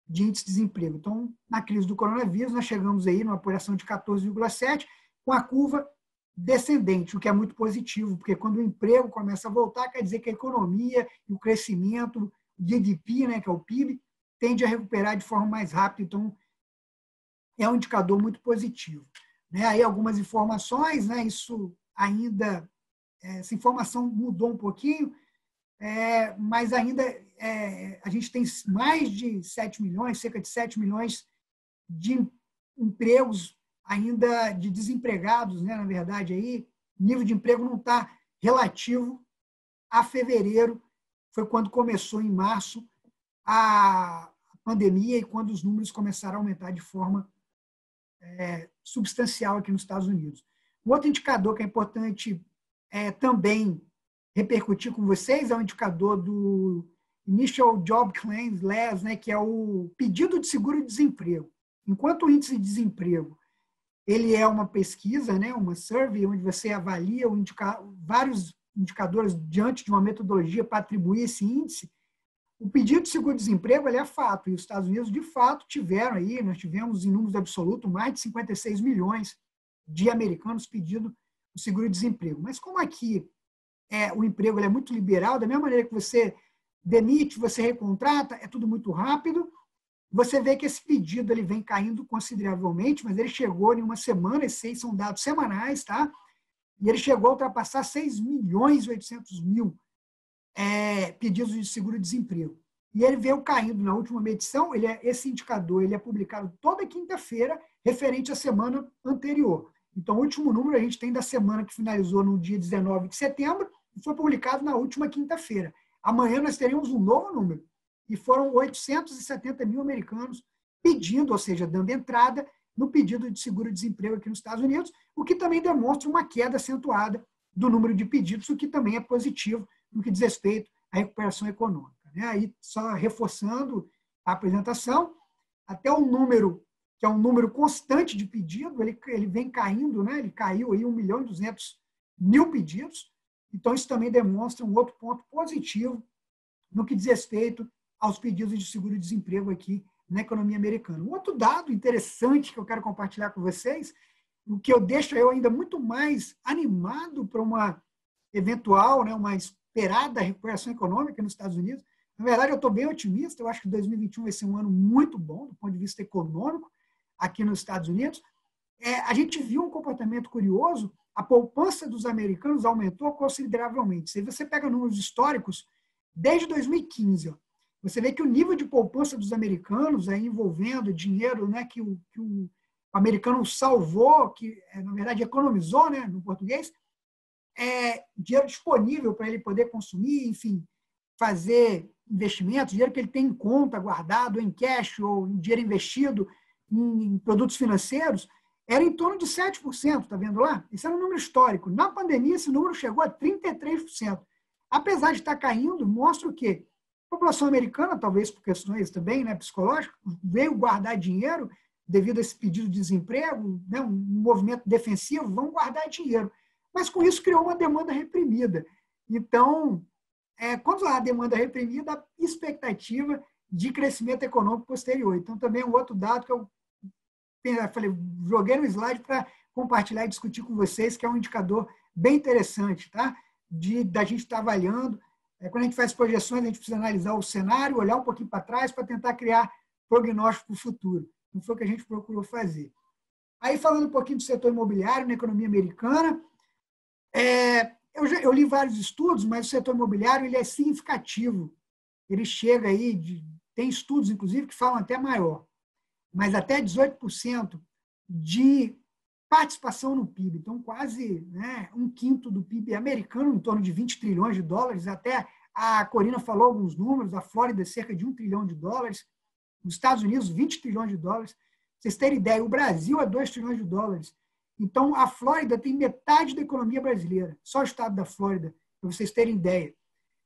F: de índice de desemprego. Então, na crise do coronavírus, nós chegamos aí numa apuração de 14,7%, com a curva descendente, o que é muito positivo, porque quando o emprego começa a voltar, quer dizer que a economia e o crescimento, o GDP, né, que é o PIB, tende a recuperar de forma mais rápida. Então, é um indicador muito positivo. Aí algumas informações, né, isso ainda, essa informação mudou um pouquinho, mas ainda a gente tem mais de 7 milhões, cerca de 7 milhões de empregos ainda de desempregados, né, na verdade, aí, o nível de emprego não está relativo a fevereiro, foi quando começou em março a pandemia e quando os números começaram a aumentar de forma substancial aqui nos Estados Unidos. Um outro indicador que é importante também repercutir com vocês é o indicador do Initial Job Claims, LES, né, que é o pedido de seguro-desemprego. Enquanto o índice de desemprego ele é uma pesquisa, né, uma survey, onde você avalia vários indicadores diante de uma metodologia para atribuir esse índice, o pedido de seguro-desemprego ele é fato, e os Estados Unidos, de fato, nós tivemos em números absolutos mais de 56 milhões de americanos pedindo o seguro-desemprego. Mas como aqui o emprego ele é muito liberal, da mesma maneira que você demite, você recontrata, é tudo muito rápido, você vê que esse pedido ele vem caindo consideravelmente, mas ele chegou em uma semana, esses são dados semanais, tá? E ele chegou a ultrapassar 6,8 milhões pedidos de seguro-desemprego. e ele veio caindo na última medição. Esse indicador ele é publicado toda quinta-feira, referente à semana anterior. Então, o último número a gente tem da semana que finalizou no dia 19 de setembro e foi publicado na última quinta-feira. Amanhã nós teremos um novo número. E foram 870 mil americanos pedindo, ou seja, dando entrada no pedido de seguro-desemprego aqui nos Estados Unidos, o que também demonstra uma queda acentuada do número de pedidos, o que também é positivo no que diz respeito à recuperação econômica. Aí, só reforçando a apresentação, até o número, que é um número constante de pedido, ele vem caindo, ele caiu aí 1.200.000 pedidos, então isso também demonstra um outro ponto positivo no que diz respeito aos pedidos de seguro-desemprego aqui na economia americana. Um outro dado interessante que eu quero compartilhar com vocês, o que eu deixa eu ainda muito mais animado para uma eventual, uma esperada recuperação econômica nos Estados Unidos. Na verdade, eu estou bem otimista, eu acho que 2021 vai ser um ano muito bom do ponto de vista econômico aqui nos Estados Unidos. A gente viu um comportamento curioso, a poupança dos americanos aumentou consideravelmente. Se você pega números históricos, desde 2015, você vê que o nível de poupança dos americanos, envolvendo dinheiro que o americano salvou, que na verdade economizou, no português, dinheiro disponível para ele poder consumir, enfim, fazer investimentos, dinheiro que ele tem em conta guardado, em cash ou em dinheiro investido em produtos financeiros, era em torno de 7%, está vendo lá? Esse era um número histórico. Na pandemia, esse número chegou a 33%. Apesar de estar caindo, mostra o quê? A população americana, talvez por questões também psicológicas, veio guardar dinheiro devido a esse pedido de desemprego, um movimento defensivo, vão guardar dinheiro. Mas com isso criou uma demanda reprimida. Então, quando há demanda reprimida, há expectativa de crescimento econômico posterior. Então, também é um outro dado que eu joguei no slide para compartilhar e discutir com vocês, que é um indicador bem interessante, tá? Da gente estar avaliando. Quando a gente faz projeções, a gente precisa analisar o cenário, olhar um pouquinho para trás para tentar criar prognóstico para o futuro. Não foi o que a gente procurou fazer. Aí, falando um pouquinho do setor imobiliário na economia americana, eu li vários estudos, mas o setor imobiliário ele é significativo. Ele chega aí, tem estudos, inclusive, que falam até maior, mas até 18% de participação no PIB. Então, quase um quinto do PIB americano, em torno de 20 trilhões de dólares. Até a Corina falou alguns números, a Flórida cerca de 1 trilhão de dólares, nos Estados Unidos 20 trilhões de dólares. Pra vocês terem ideia, o Brasil é 2 trilhões de dólares. Então, a Flórida tem metade da economia brasileira, só o estado da Flórida, para vocês terem ideia.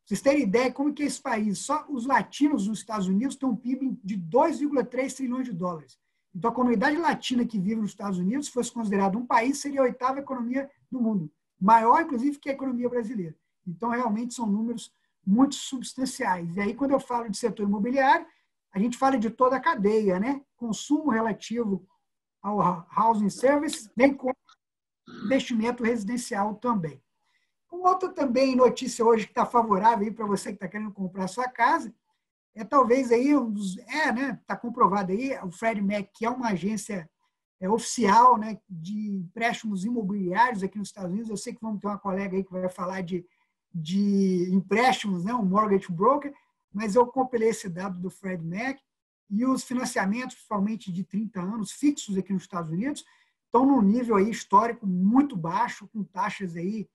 F: Vocês terem ideia como que é esse país, só os latinos nos Estados Unidos têm um PIB de 2,3 trilhões de dólares. Então, a comunidade latina que vive nos Estados Unidos, se fosse considerado um país, seria a 8ª economia do mundo. Maior, inclusive, que a economia brasileira. Então, realmente, são números muito substanciais. E aí, quando eu falo de setor imobiliário, a gente fala de toda a cadeia, consumo relativo ao housing service, bem como investimento residencial também. Uma outra também notícia hoje que está favorável para você que está querendo comprar a sua casa, talvez aí está comprovado aí, o Freddie Mac, que é uma agência oficial de empréstimos imobiliários aqui nos Estados Unidos. Eu sei que vamos ter uma colega aí que vai falar de empréstimos, um mortgage broker, mas eu compilei esse dado do Freddie Mac, e os financiamentos, principalmente de 30 anos, fixos aqui nos Estados Unidos, estão num nível aí histórico muito baixo, com taxas aí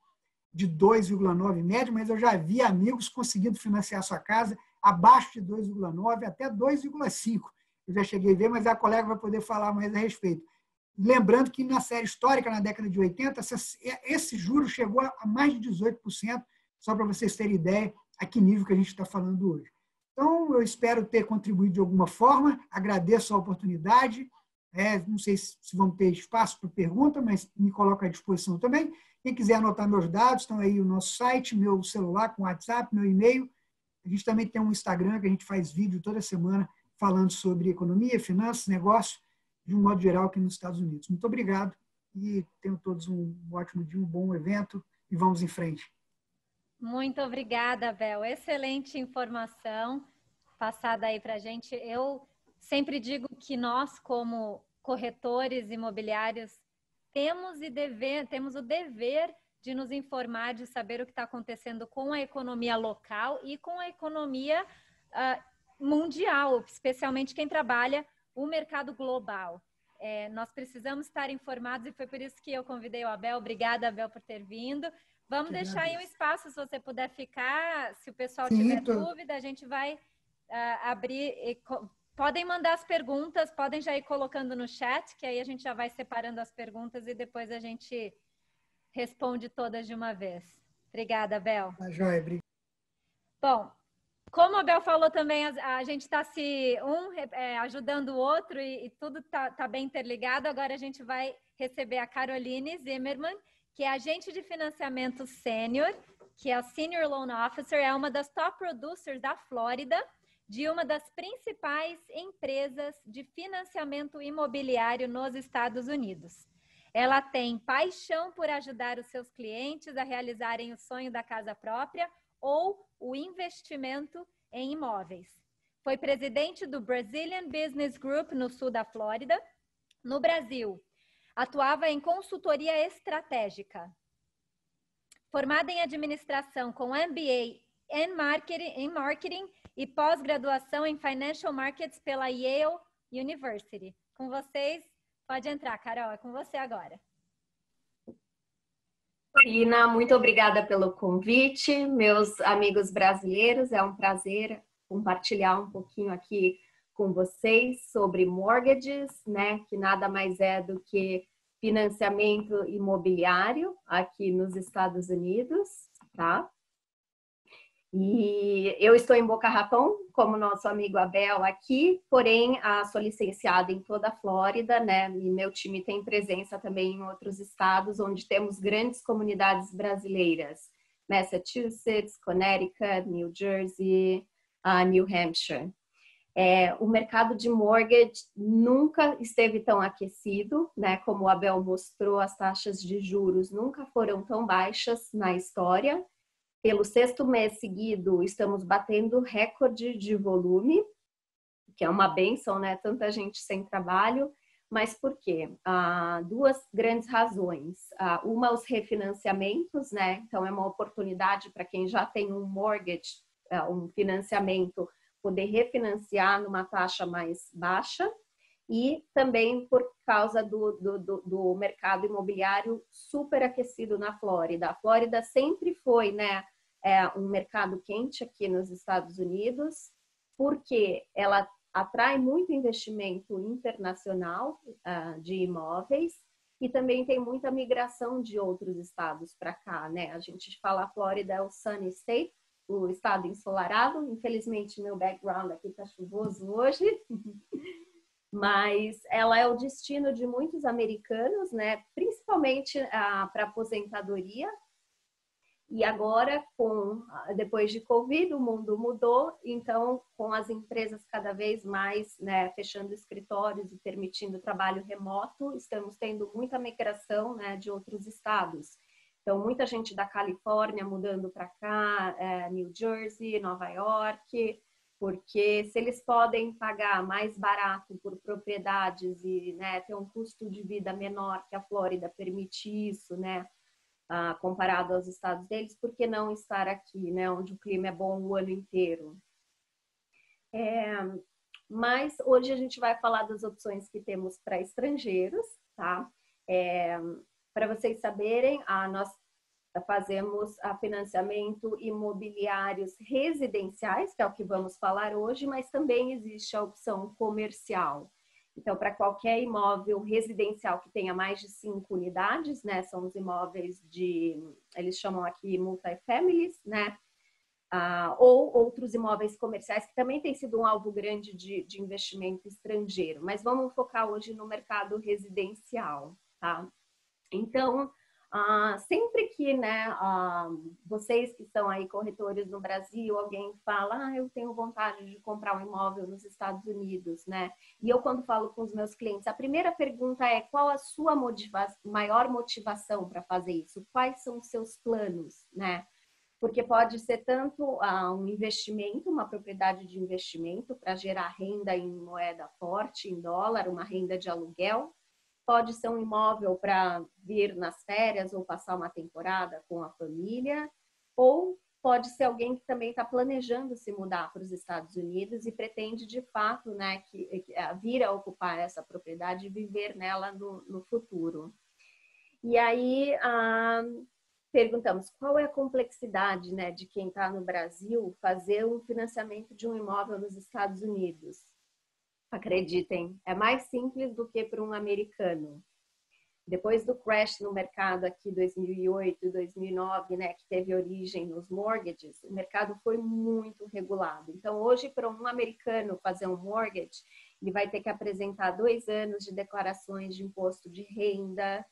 F: de 2,9 médio, mas eu já vi amigos conseguindo financiar sua casa abaixo de 2,9 até 2,5. Eu já cheguei a ver, mas a colega vai poder falar mais a respeito. Lembrando que na série histórica, na década de 80, esse juro chegou a mais de 18%, só para vocês terem ideia a que nível que a gente está falando hoje. Então, eu espero ter contribuído de alguma forma, agradeço a oportunidade, não sei se vamos ter espaço para pergunta, mas me coloco à disposição também. Quem quiser anotar meus dados, estão aí o nosso site, meu celular com WhatsApp, meu e-mail. A gente também tem um Instagram que a gente faz vídeo toda semana falando sobre economia, finanças, negócios, de um modo geral aqui nos Estados Unidos. Muito obrigado e tenham todos um ótimo dia, um bom evento e vamos em frente.
A: Muito obrigada, Bel. Excelente informação passada aí para a gente. Eu sempre digo que nós, como corretores imobiliários, temos o dever de nos informar, de saber o que está acontecendo com a economia local e com a economia mundial, especialmente quem trabalha o mercado global. Nós precisamos estar informados e foi por isso que eu convidei o Abel. Obrigada, Abel, por ter vindo. Vamos deixar aí um espaço, se você puder ficar, se o pessoal tiver dúvida, a gente vai abrir. Podem mandar as perguntas, podem já ir colocando no chat, que aí a gente já vai separando as perguntas e depois a gente responde todas de uma vez. Obrigada, Abel.
F: Tá joia, obrigado.
A: Bom, como a Abel falou também, a gente está ajudando o outro e tudo tá bem interligado. Agora a gente vai receber a Caroline Zimmerman, que é agente de financiamento sênior, que é a Senior Loan Officer, é uma das top producers da Flórida, de uma das principais empresas de financiamento imobiliário nos Estados Unidos. Ela tem paixão por ajudar os seus clientes a realizarem o sonho da casa própria ou o investimento em imóveis. Foi presidente do Brazilian Business Group no sul da Flórida. No Brasil, atuava em consultoria estratégica. Formada em administração com MBA em marketing e pós-graduação em Financial Markets pela Yale University. Com vocês, pode entrar, Carol, é com você agora.
G: Corina, muito obrigada pelo convite. Meus amigos brasileiros, é um prazer compartilhar um pouquinho aqui com vocês sobre mortgages, né, que nada mais é do que financiamento imobiliário aqui nos Estados Unidos, tá? E eu estou em Boca Raton, como nosso amigo Abel aqui, porém sou licenciada em toda a Flórida, né? E meu time tem presença também em outros estados, onde temos grandes comunidades brasileiras. Massachusetts, Connecticut, New Jersey, New Hampshire. O mercado de mortgage nunca esteve tão aquecido, né? Como o Abel mostrou, as taxas de juros nunca foram tão baixas na história. Pelo 6º mês seguido, estamos batendo recorde de volume, que é uma bênção, né? Tanta gente sem trabalho. Mas por quê? Duas grandes razões. Uma, os refinanciamentos, né? Então, é uma oportunidade para quem já tem um mortgage, um financiamento, poder refinanciar numa taxa mais baixa. E também por causa do mercado imobiliário super aquecido na Flórida. A Flórida sempre foi, né? Um mercado quente aqui nos Estados Unidos, porque ela atrai muito investimento internacional de imóveis e também tem muita migração de outros estados para cá, né? A gente fala a Flórida é o Sunny State, o estado ensolarado. Infelizmente, meu background aqui está chuvoso hoje, mas ela é o destino de muitos americanos, né? Principalmente para aposentadoria. E agora, depois de Covid, o mundo mudou, então, com as empresas cada vez mais, né, fechando escritórios e permitindo trabalho remoto, estamos tendo muita migração, né, de outros estados. Então, muita gente da Califórnia mudando para cá, New Jersey, Nova York, porque se eles podem pagar mais barato por propriedades e, né, ter um custo de vida menor, que a Flórida permite isso, né, comparado aos estados deles, por que não estar aqui, né, onde o clima é bom o ano inteiro? Mas hoje a gente vai falar das opções que temos para estrangeiros, tá? Para vocês saberem, nós fazemos financiamento imobiliários residenciais, que é o que vamos falar hoje, mas também existe a opção comercial. Então, para qualquer imóvel residencial que tenha mais de 5 unidades, né? São os imóveis eles chamam aqui multifamilies, né? Ou outros imóveis comerciais que também tem sido um alvo grande de investimento estrangeiro. Mas vamos focar hoje no mercado residencial, tá? Então, sempre que, né, vocês que são aí corretores no Brasil, alguém fala, eu tenho vontade de comprar um imóvel nos Estados Unidos, né? E eu, quando falo com os meus clientes, a primeira pergunta é: qual a sua maior motivação para fazer isso? Quais são os seus planos, né? Porque pode ser tanto um investimento, uma propriedade de investimento para gerar renda em moeda forte, em dólar, uma renda de aluguel. Pode ser um imóvel para vir nas férias ou passar uma temporada com a família, ou pode ser alguém que também está planejando se mudar para os Estados Unidos e pretende, de fato, né, vir a ocupar essa propriedade e viver nela no futuro. E aí, perguntamos qual é a complexidade, né, de quem está no Brasil fazer um financiamento de um imóvel nos Estados Unidos. Acreditem, é mais simples do que para um americano. Depois do crash no mercado aqui 2008 e 2009, né, que teve origem nos mortgages, o mercado foi muito regulado. Então, hoje, para um americano fazer um mortgage, ele vai ter que apresentar 2 anos de declarações de imposto de renda.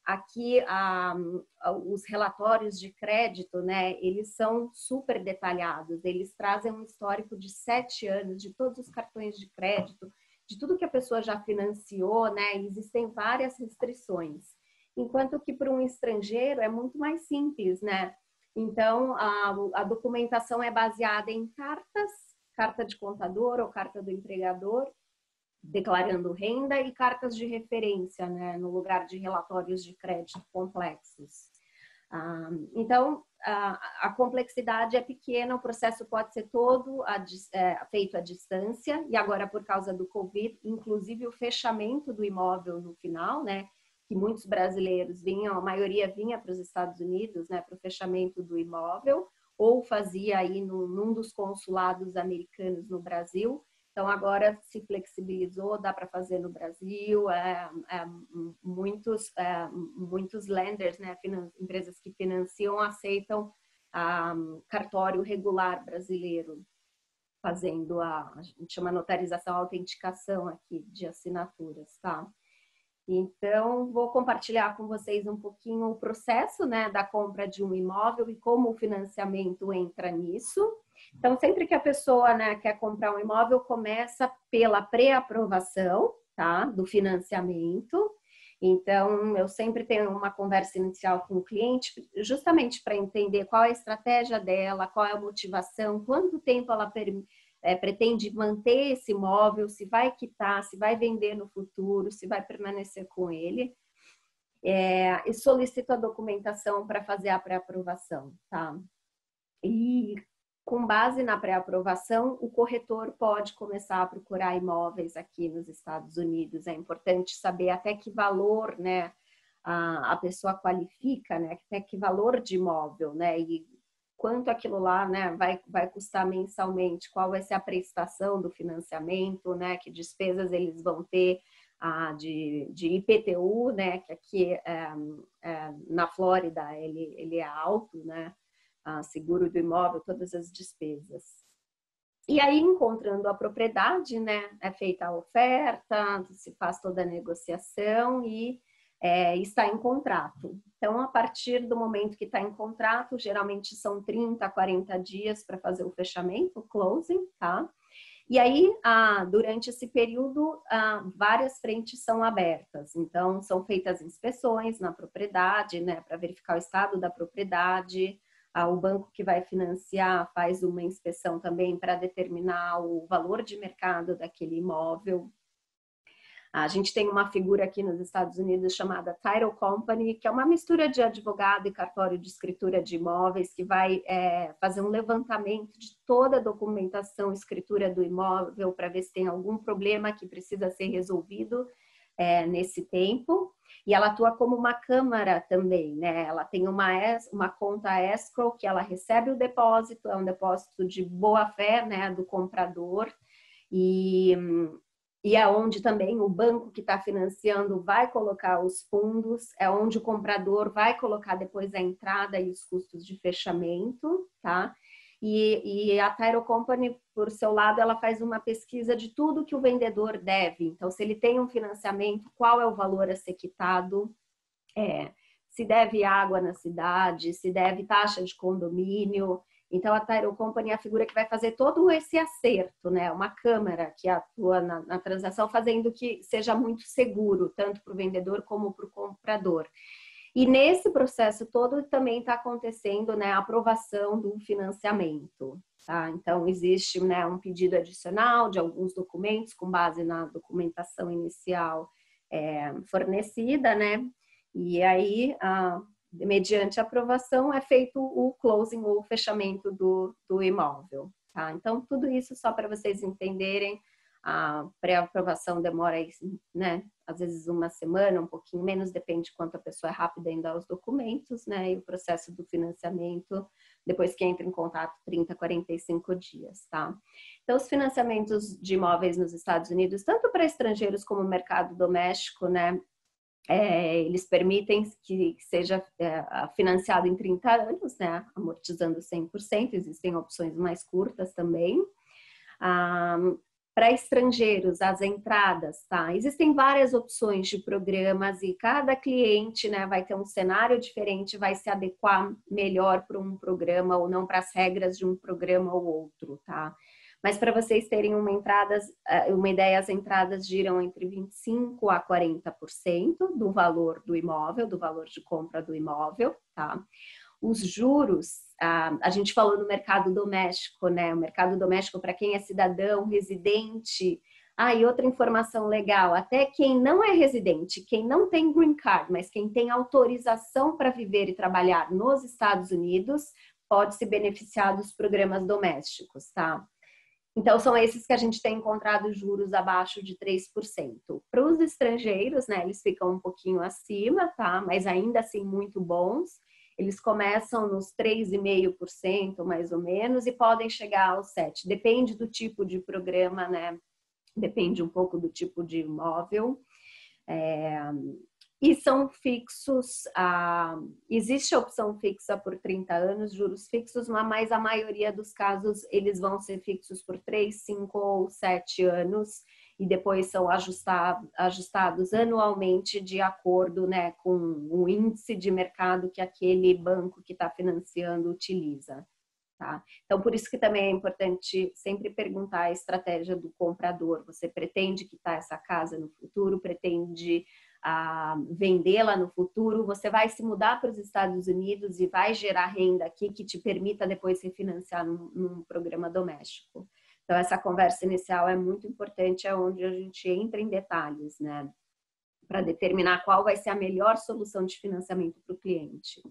G: Aqui, os relatórios de crédito, né, eles são super detalhados. Eles trazem um histórico de 7 anos de todos os cartões de crédito, de tudo que a pessoa já financiou, né? Existem várias restrições. Enquanto que para um estrangeiro é muito mais simples, né? Então, a documentação é baseada em cartas, carta de contador ou carta do empregador, declarando renda, e cartas de referência, né? No lugar de relatórios de crédito complexos. Então, a complexidade é pequena, o processo pode ser todo feito à distância, e agora, por causa do Covid, inclusive o fechamento do imóvel no final, né, que muitos brasileiros vinham, a maioria vinha para os Estados Unidos, né, para o fechamento do imóvel, ou fazia aí num dos consulados americanos no Brasil. Então, agora se flexibilizou, dá para fazer no Brasil, muitos lenders, né, empresas que financiam, aceitam cartório regular brasileiro, fazendo a gente chama notarização, autenticação aqui de assinaturas, tá? Então, vou compartilhar com vocês um pouquinho o processo, né, da compra de um imóvel e como o financiamento entra nisso. Então, sempre que a pessoa, né, quer comprar um imóvel, começa pela pré-aprovação, tá, do financiamento. Então, eu sempre tenho uma conversa inicial com o cliente, justamente para entender qual é a estratégia dela, qual é a motivação, quanto tempo ela pretende manter esse imóvel, se vai quitar, se vai vender no futuro, se vai permanecer com ele. E solicito a documentação para fazer a pré-aprovação, tá? E com base na pré-aprovação, o corretor pode começar a procurar imóveis aqui nos Estados Unidos. É importante saber até que valor, né, a pessoa qualifica, né, até que valor de imóvel, né, e quanto aquilo lá, né, vai custar mensalmente, qual vai ser a prestação do financiamento, né, que despesas eles vão ter de IPTU, né, que aqui na Flórida ele é alto, né, seguro do imóvel, todas as despesas. E aí, encontrando a propriedade, né, é feita a oferta, se faz toda a negociação e está em contrato. Então, a partir do momento que está em contrato, geralmente são 30, 40 dias para fazer o fechamento, o closing, tá? E aí, durante esse período, várias frentes são abertas. Então, são feitas inspeções na propriedade, né, para verificar o estado da propriedade. O banco que vai financiar faz uma inspeção também para determinar o valor de mercado daquele imóvel. A gente tem uma figura aqui nos Estados Unidos chamada Title Company, que é uma mistura de advogado e cartório de escritura de imóveis, que vai fazer um levantamento de toda a documentação, escritura do imóvel, para ver se tem algum problema que precisa ser resolvido nesse tempo. E ela atua como uma câmara também, né? Ela tem uma conta escrow, que ela recebe o depósito, é um depósito de boa-fé, né, do comprador, e é onde também o banco que está financiando vai colocar os fundos, é onde o comprador vai colocar depois a entrada e os custos de fechamento, tá? E a Title Company, por seu lado, ela faz uma pesquisa de tudo que o vendedor deve. Então, se ele tem um financiamento, qual é o valor a ser quitado, se deve água na cidade, se deve taxa de condomínio. Então, a Title Company é a figura que vai fazer todo esse acerto, né? Uma câmara que atua na transação, fazendo que seja muito seguro, tanto para o vendedor como para o comprador. E nesse processo todo também está acontecendo, né, a aprovação do financiamento, tá? Então, existe, né, um pedido adicional de alguns documentos com base na documentação inicial fornecida, né? E aí mediante aprovação, é feito o closing, ou o fechamento do imóvel. Tá? Então, tudo isso só para vocês entenderem. A pré-aprovação demora, né, às vezes uma semana, um pouquinho menos, depende de quanto a pessoa é rápida em dar os documentos, né, e o processo do financiamento, depois que entra em contato, 30, 45 dias, tá? Então, os financiamentos de imóveis nos Estados Unidos, tanto para estrangeiros como mercado doméstico, né, eles permitem que seja financiado em 30 anos, né, amortizando 100%, existem opções mais curtas também. Para estrangeiros, as entradas, tá? Existem várias opções de programas e cada cliente, né, vai ter um cenário diferente, vai se adequar melhor para um programa ou não, para as regras de um programa ou outro, tá? Mas para vocês terem uma ideia, as entradas giram entre 25% a 40% do valor do imóvel, do valor de compra do imóvel, tá? Os juros, a gente falou no mercado doméstico, né? O mercado doméstico para quem é cidadão, residente. E outra informação legal, até quem não é residente, quem não tem green card, mas quem tem autorização para viver e trabalhar nos Estados Unidos, pode se beneficiar dos programas domésticos, tá? Então, são esses que a gente tem encontrado juros abaixo de 3%. Para os estrangeiros, né, eles ficam um pouquinho acima, tá? Mas ainda assim muito bons. Eles começam nos 3,5% mais ou menos e podem chegar aos 7%. Depende do tipo de programa, né? Depende um pouco do tipo de imóvel. E são fixos, existe a opção fixa por 30 anos, juros fixos, mas a maioria dos casos eles vão ser fixos por 3, 5 ou 7 anos e depois são ajustados anualmente de acordo, né, com o índice de mercado que aquele banco que está financiando utiliza. Tá? Então, por isso que também é importante sempre perguntar a estratégia do comprador. Você pretende quitar essa casa no futuro? Pretende vendê-la no futuro? Você vai se mudar para os Estados Unidos e vai gerar renda aqui que te permita depois refinanciar num programa doméstico. Então, essa conversa inicial é muito importante, é onde a gente entra em detalhes, né? Para determinar qual vai ser a melhor solução de financiamento para o cliente.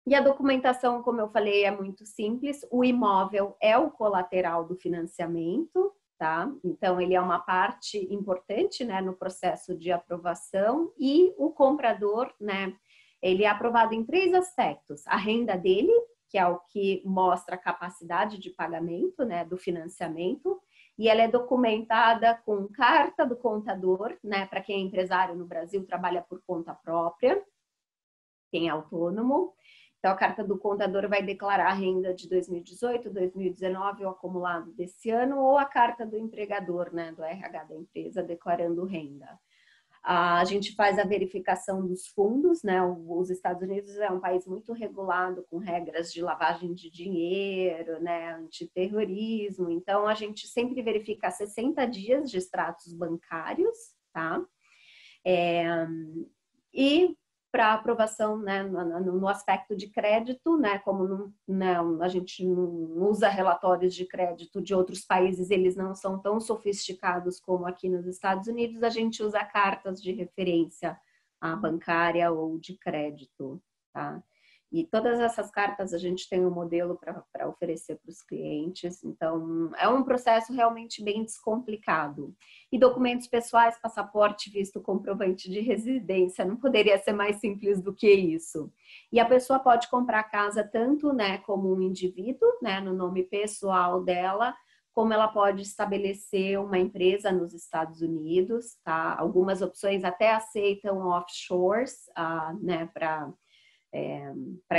G: E a documentação, como eu falei, é muito simples. O imóvel é o colateral do financiamento, tá? Então, ele é uma parte importante, né, no processo de aprovação. E o comprador, né, ele é aprovado em 3 aspectos. A renda dele, que é o que mostra a capacidade de pagamento, né, do financiamento. E ela é documentada com carta do contador, né, para quem é empresário no Brasil, trabalha por conta própria, quem é autônomo. Então, a carta do contador vai declarar a renda de 2018, 2019, o acumulado desse ano, ou a carta do empregador, né, do RH da empresa, declarando renda. A gente faz a verificação dos fundos, né? Os Estados Unidos é um país muito regulado, com regras de lavagem de dinheiro, né? Antiterrorismo. Então, a gente sempre verifica 60 dias de extratos bancários, tá? E para aprovação, né, no aspecto de crédito, né, como a gente não usa relatórios de crédito de outros países, eles não são tão sofisticados como aqui nos Estados Unidos, a gente usa cartas de referência bancária ou de crédito, tá? E todas essas cartas a gente tem um modelo para oferecer para os clientes. Então, é um processo realmente bem descomplicado. E documentos pessoais, passaporte, visto, comprovante de residência, não poderia ser mais simples do que isso. E a pessoa pode comprar a casa tanto, né, como um indivíduo, né, no nome pessoal dela, como ela pode estabelecer uma empresa nos Estados Unidos, tá? Algumas opções até aceitam offshores, né, para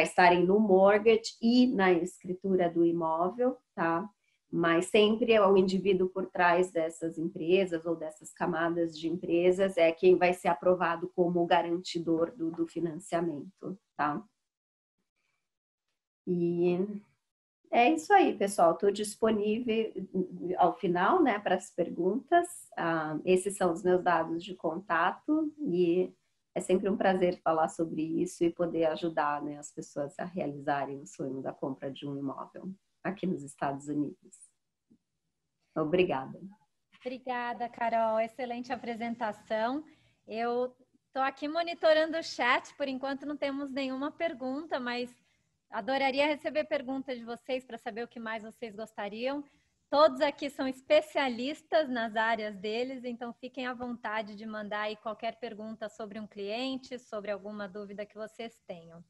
G: estarem no mortgage e na escritura do imóvel, tá? Mas sempre é o indivíduo por trás dessas empresas ou dessas camadas de empresas é quem vai ser aprovado como garantidor do financiamento, tá? E é isso aí, pessoal. Estou disponível ao final, né, para as perguntas. Esses são os meus dados de contato e é sempre um prazer falar sobre isso e poder ajudar, né, as pessoas a realizarem o sonho da compra de um imóvel aqui nos Estados Unidos. Obrigada.
A: Obrigada, Carol. Excelente apresentação. Eu Estou aqui monitorando o chat, por enquanto não temos nenhuma pergunta, mas adoraria receber perguntas de vocês para saber o que mais vocês gostariam. Todos aqui são especialistas nas áreas deles, então fiquem à vontade de mandar aí qualquer pergunta sobre um cliente, sobre alguma dúvida que vocês tenham.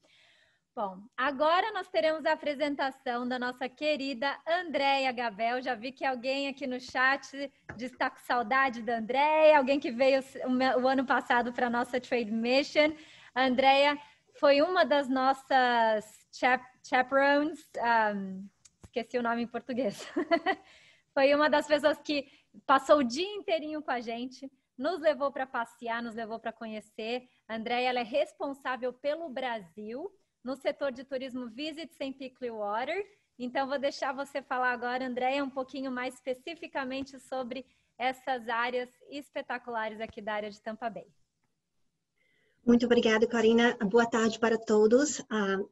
A: Bom, agora nós teremos a apresentação da nossa querida Andréia Gabel. Já vi que alguém aqui no chat está com saudade da Andréia, alguém que veio o ano passado para a nossa Trade Mission. A Andréia foi uma das nossas chaperones, esqueci o nome em português. Foi uma das pessoas que passou o dia inteirinho com a gente, nos levou para passear, nos levou para conhecer. A Andréia, ela é responsável pelo Brasil no setor de turismo Visit St. Clearwater. Então, vou deixar você falar agora, Andréia, um pouquinho mais especificamente sobre essas áreas espetaculares aqui da área de Tampa Bay.
H: Muito obrigada, Corina. Boa tarde para todos.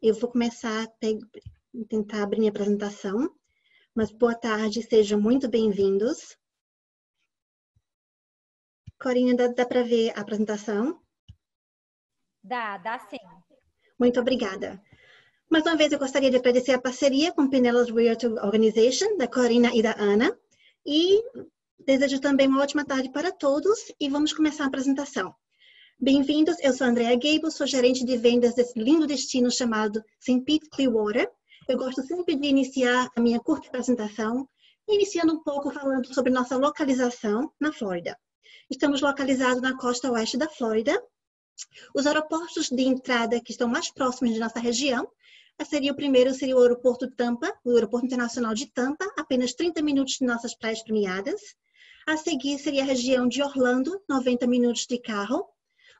H: Eu vou começar a tentar abrir minha apresentação, mas boa tarde, sejam muito bem-vindos. Corina, dá para ver a apresentação?
A: Dá sim.
H: Muito obrigada. Mais uma vez, eu gostaria de agradecer a parceria com Pinellas Realtor Organization, da Corina e da Ana. E desejo também uma ótima tarde para todos e vamos começar a apresentação. Bem-vindos, eu sou a Andrea Gable, sou gerente de vendas desse lindo destino chamado St. Pete Clearwater. Eu gosto sempre de iniciar a minha curta apresentação, iniciando um pouco falando sobre nossa localização na Flórida. Estamos localizados na costa oeste da Flórida. Os aeroportos de entrada que estão mais próximos de nossa região, o primeiro seria o aeroporto Tampa, o aeroporto internacional de Tampa, apenas 30 minutos de nossas praias premiadas. A seguir seria a região de Orlando, 90 minutos de carro.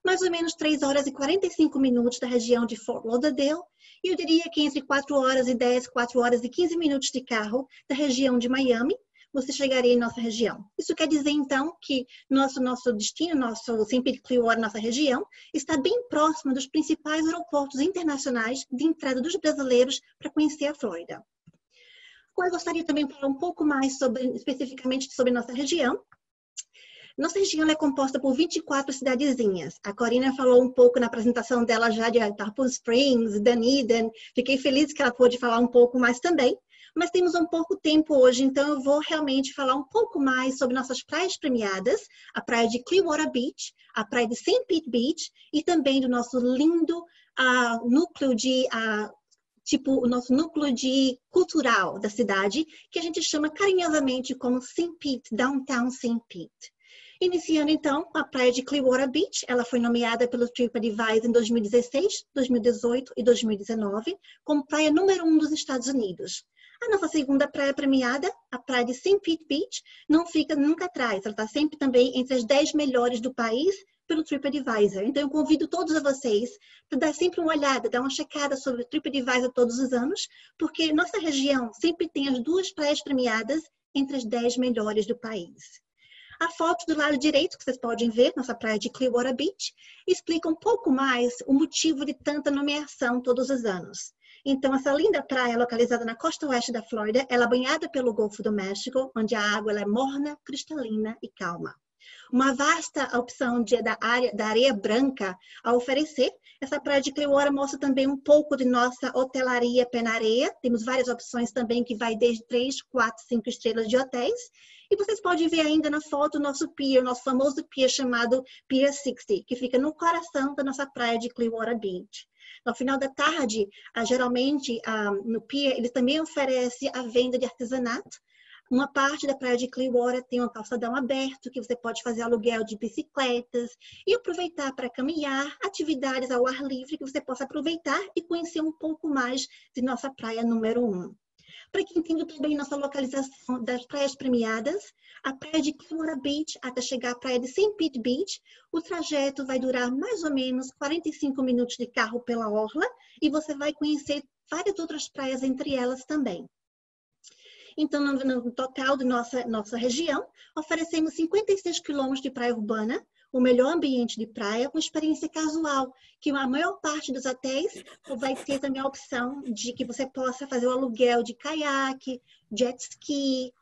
H: Mais ou menos 3 horas e 45 minutos da região de Fort Lauderdale. E eu diria que entre 4 horas e 10, 4 horas e 15 minutos de carro da região de Miami, você chegaria em nossa região. Isso quer dizer, então, que nosso destino, nosso St. Pete Clearwater, nossa região, está bem próximo dos principais aeroportos internacionais de entrada dos brasileiros para conhecer a Flórida. Eu gostaria também de falar um pouco mais especificamente sobre nossa região. Nossa região é composta por 24 cidadezinhas. A Corina falou um pouco na apresentação dela já de Tarpon Springs, Dunedin. Fiquei feliz que ela pôde falar um pouco mais também. Mas temos um pouco tempo hoje, então eu vou realmente falar um pouco mais sobre nossas praias premiadas, a praia de Clearwater Beach, a praia de St. Pete Beach e também do nosso lindo núcleo de o nosso núcleo de cultural da cidade, que a gente chama carinhosamente como St. Pete, Downtown St. Pete. Iniciando então a praia de Clearwater Beach, ela foi nomeada pelo TripAdvisor em 2016, 2018 e 2019 como praia número 1 dos Estados Unidos. A nossa segunda praia premiada, a praia de St. Pete Beach, não fica nunca atrás. Ela está sempre também entre as 10 melhores do país pelo TripAdvisor. Então, eu convido todos a vocês para dar sempre uma olhada, dar uma checada sobre o TripAdvisor todos os anos, porque nossa região sempre tem as 2 praias premiadas entre as 10 melhores do país. A foto do lado direito, que vocês podem ver, nossa praia de Clearwater Beach, explica um pouco mais o motivo de tanta nomeação todos os anos. Então, essa linda praia localizada na costa oeste da Flórida, ela é banhada pelo Golfo do México, onde a água ela é morna, cristalina e calma. Uma vasta opção da areia branca a oferecer. Essa praia de Clearwater mostra também um pouco de nossa hotelaria pé na areia. Temos várias opções também que vai desde 3, 4, 5 estrelas de hotéis. E vocês podem ver ainda na foto o nosso pier, nosso famoso pier chamado Pier 60, que fica no coração da nossa praia de Clearwater Beach. No final da tarde, geralmente no pier, eles também oferecem a venda de artesanato. Uma parte da praia de Clearwater tem um calçadão aberto, que você pode fazer aluguel de bicicletas e aproveitar para caminhar, atividades ao ar livre que você possa aproveitar e conhecer um pouco mais de nossa praia número 1. Para quem entende também nossa localização das praias premiadas, a praia de Clearwater Beach até chegar à praia de St. Pete Beach, o trajeto vai durar mais ou menos 45 minutos de carro pela orla e você vai conhecer várias outras praias entre elas também. Então, no total de nossa região, oferecemos 56 quilômetros de praia urbana, o melhor ambiente de praia, com experiência casual, que a maior parte dos hotéis vai ter também a opção de que você possa fazer o aluguel de caiaque, jet ski,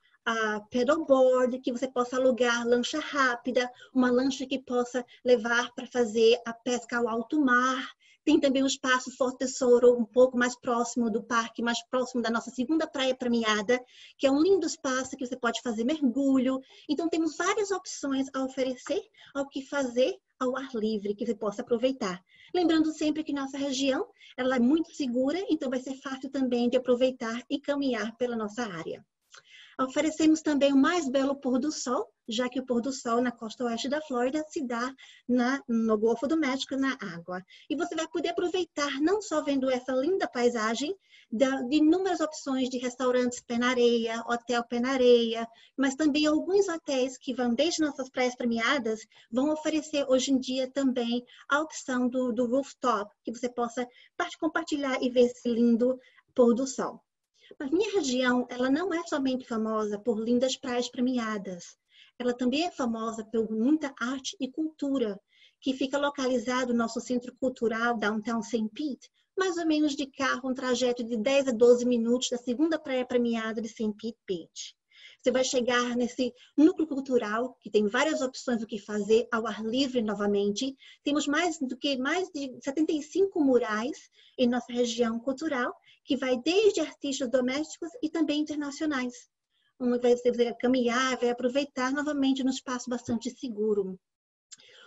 H: paddleboard, que você possa alugar lancha rápida, uma lancha que possa levar para fazer a pesca ao alto mar. Tem também o espaço Forte Tesouro, um pouco mais próximo do parque, mais próximo da nossa segunda praia premiada, que é um lindo espaço que você pode fazer mergulho. Então, temos várias opções a oferecer ao que fazer ao ar livre, que você possa aproveitar. Lembrando sempre que nossa região ela é muito segura, então vai ser fácil também de aproveitar e caminhar pela nossa área. Oferecemos também o mais belo pôr do sol, já que o pôr do sol na costa oeste da Flórida se dá no Golfo do México, na água. E você vai poder aproveitar, não só vendo essa linda paisagem, de inúmeras opções de restaurantes pé na areia, hotel pé na areia, mas também alguns hotéis que vão desde nossas praias premiadas, vão oferecer hoje em dia também a opção do rooftop, que você possa compartilhar e ver esse lindo pôr do sol. Mas minha região, ela não é somente famosa por lindas praias premiadas. Ela também é famosa por muita arte e cultura, que fica localizado no nosso centro cultural, Downtown St. Pete, mais ou menos de carro, um trajeto de 10 a 12 minutos da segunda praia premiada de St. Pete Beach. Você vai chegar nesse núcleo cultural, que tem várias opções do que fazer ao ar livre novamente. Temos mais de 75 murais em nossa região cultural, que vai desde artistas domésticos e também internacionais. Você vai caminhar, vai aproveitar novamente num espaço bastante seguro.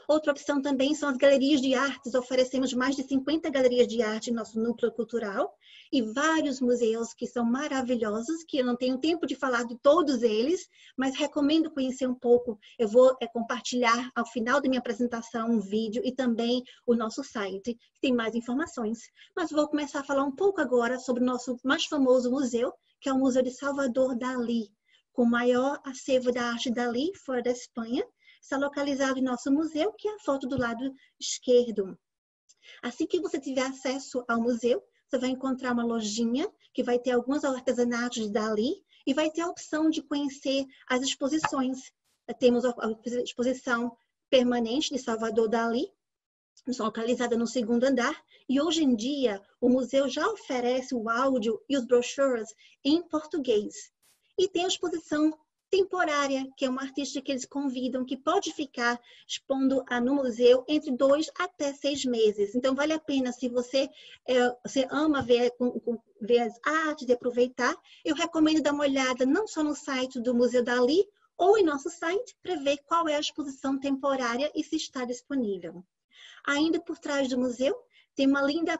H: Outra opção também são as galerias de artes. Oferecemos mais de 50 galerias de arte em nosso núcleo cultural e vários museus que são maravilhosos, que eu não tenho tempo de falar de todos eles, mas recomendo conhecer um pouco. Eu vou compartilhar ao final da minha apresentação um vídeo e também o nosso site, que tem mais informações. Mas vou começar a falar um pouco agora sobre o nosso mais famoso museu, que é o Museu de Salvador Dalí, com o maior acervo da arte Dalí fora da Espanha. Está localizado em nosso museu, que é a foto do lado esquerdo. Assim que você tiver acesso ao museu, você vai encontrar uma lojinha que vai ter alguns artesanatos de Dalí e vai ter a opção de conhecer as exposições. Temos a exposição permanente de Salvador Dalí, localizada no segundo andar, e hoje em dia o museu já oferece o áudio e os brochures em português. E tem a exposição temporária, que é uma artista que eles convidam, que pode ficar expondo no museu entre 2 até 6 meses. Então, vale a pena, se você ama ver as artes e aproveitar, eu recomendo dar uma olhada não só no site do Museu Dalí, ou em nosso site, para ver qual é a exposição temporária e se está disponível. Ainda por trás do museu, tem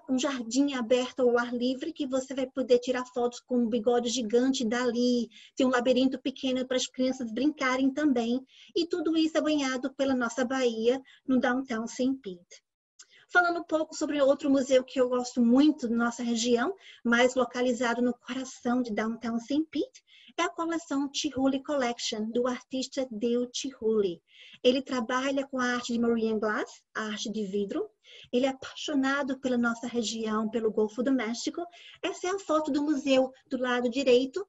H: um jardim aberto ao ar livre que você vai poder tirar fotos com um bigode gigante Dalí. Tem um labirinto pequeno para as crianças brincarem também. E tudo isso é banhado pela nossa Bahia, no Downtown St. Pete. Falando um pouco sobre outro museu que eu gosto muito da nossa região, mas localizado no coração de Downtown St. Pete, é a coleção Chihuly Collection, do artista Dale Chihuly. Ele trabalha com a arte de Marine Glass, a arte de vidro. Ele é apaixonado pela nossa região, pelo Golfo do México. Essa é a foto do museu do lado direito.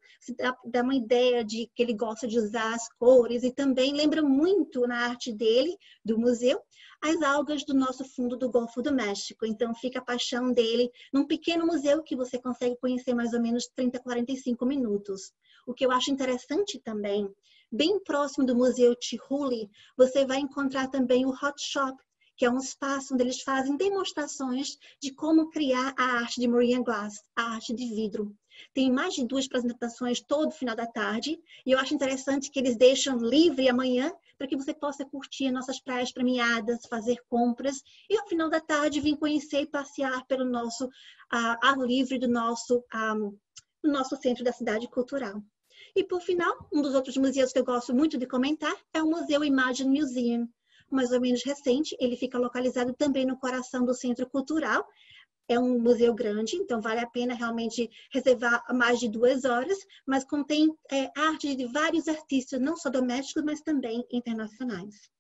H: Dá uma ideia de que ele gosta de usar as cores e também lembra muito na arte dele, do museu, as algas do nosso fundo do Golfo do México. Então fica a paixão dele num pequeno museu que você consegue conhecer mais ou menos 30 a 45 minutos. O que eu acho interessante também, bem próximo do Museu Chihuly, você vai encontrar também o Hot Shop, que é um espaço onde eles fazem demonstrações de como criar a arte de Marine Glass, a arte de vidro. Tem mais de 2 apresentações todo final da tarde, e eu acho interessante que eles deixam livre amanhã para que você possa curtir nossas praias premiadas, fazer compras, e ao final da tarde vir conhecer e passear pelo nosso ar livre do nosso centro da cidade cultural. E por final, um dos outros museus que eu gosto muito de comentar é o Museu Imagine Museum, mais ou menos recente. Ele fica localizado também no coração do Centro Cultural. É um museu grande, então vale a pena realmente reservar mais de 2 horas, mas contém arte de vários artistas, não só domésticos, mas também internacionais.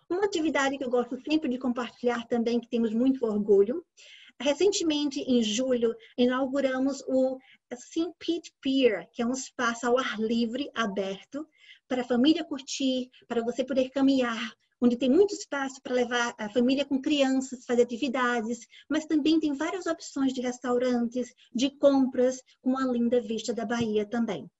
H: Uma atividade que eu gosto sempre de compartilhar também, que temos muito orgulho. Recentemente, em julho, inauguramos o St. Pete Pier, que é um espaço ao ar livre, aberto, para a família curtir, para você poder caminhar, onde tem muito espaço para levar a família com crianças, fazer atividades, mas também tem várias opções de restaurantes, de compras, com uma linda vista da Bahia também.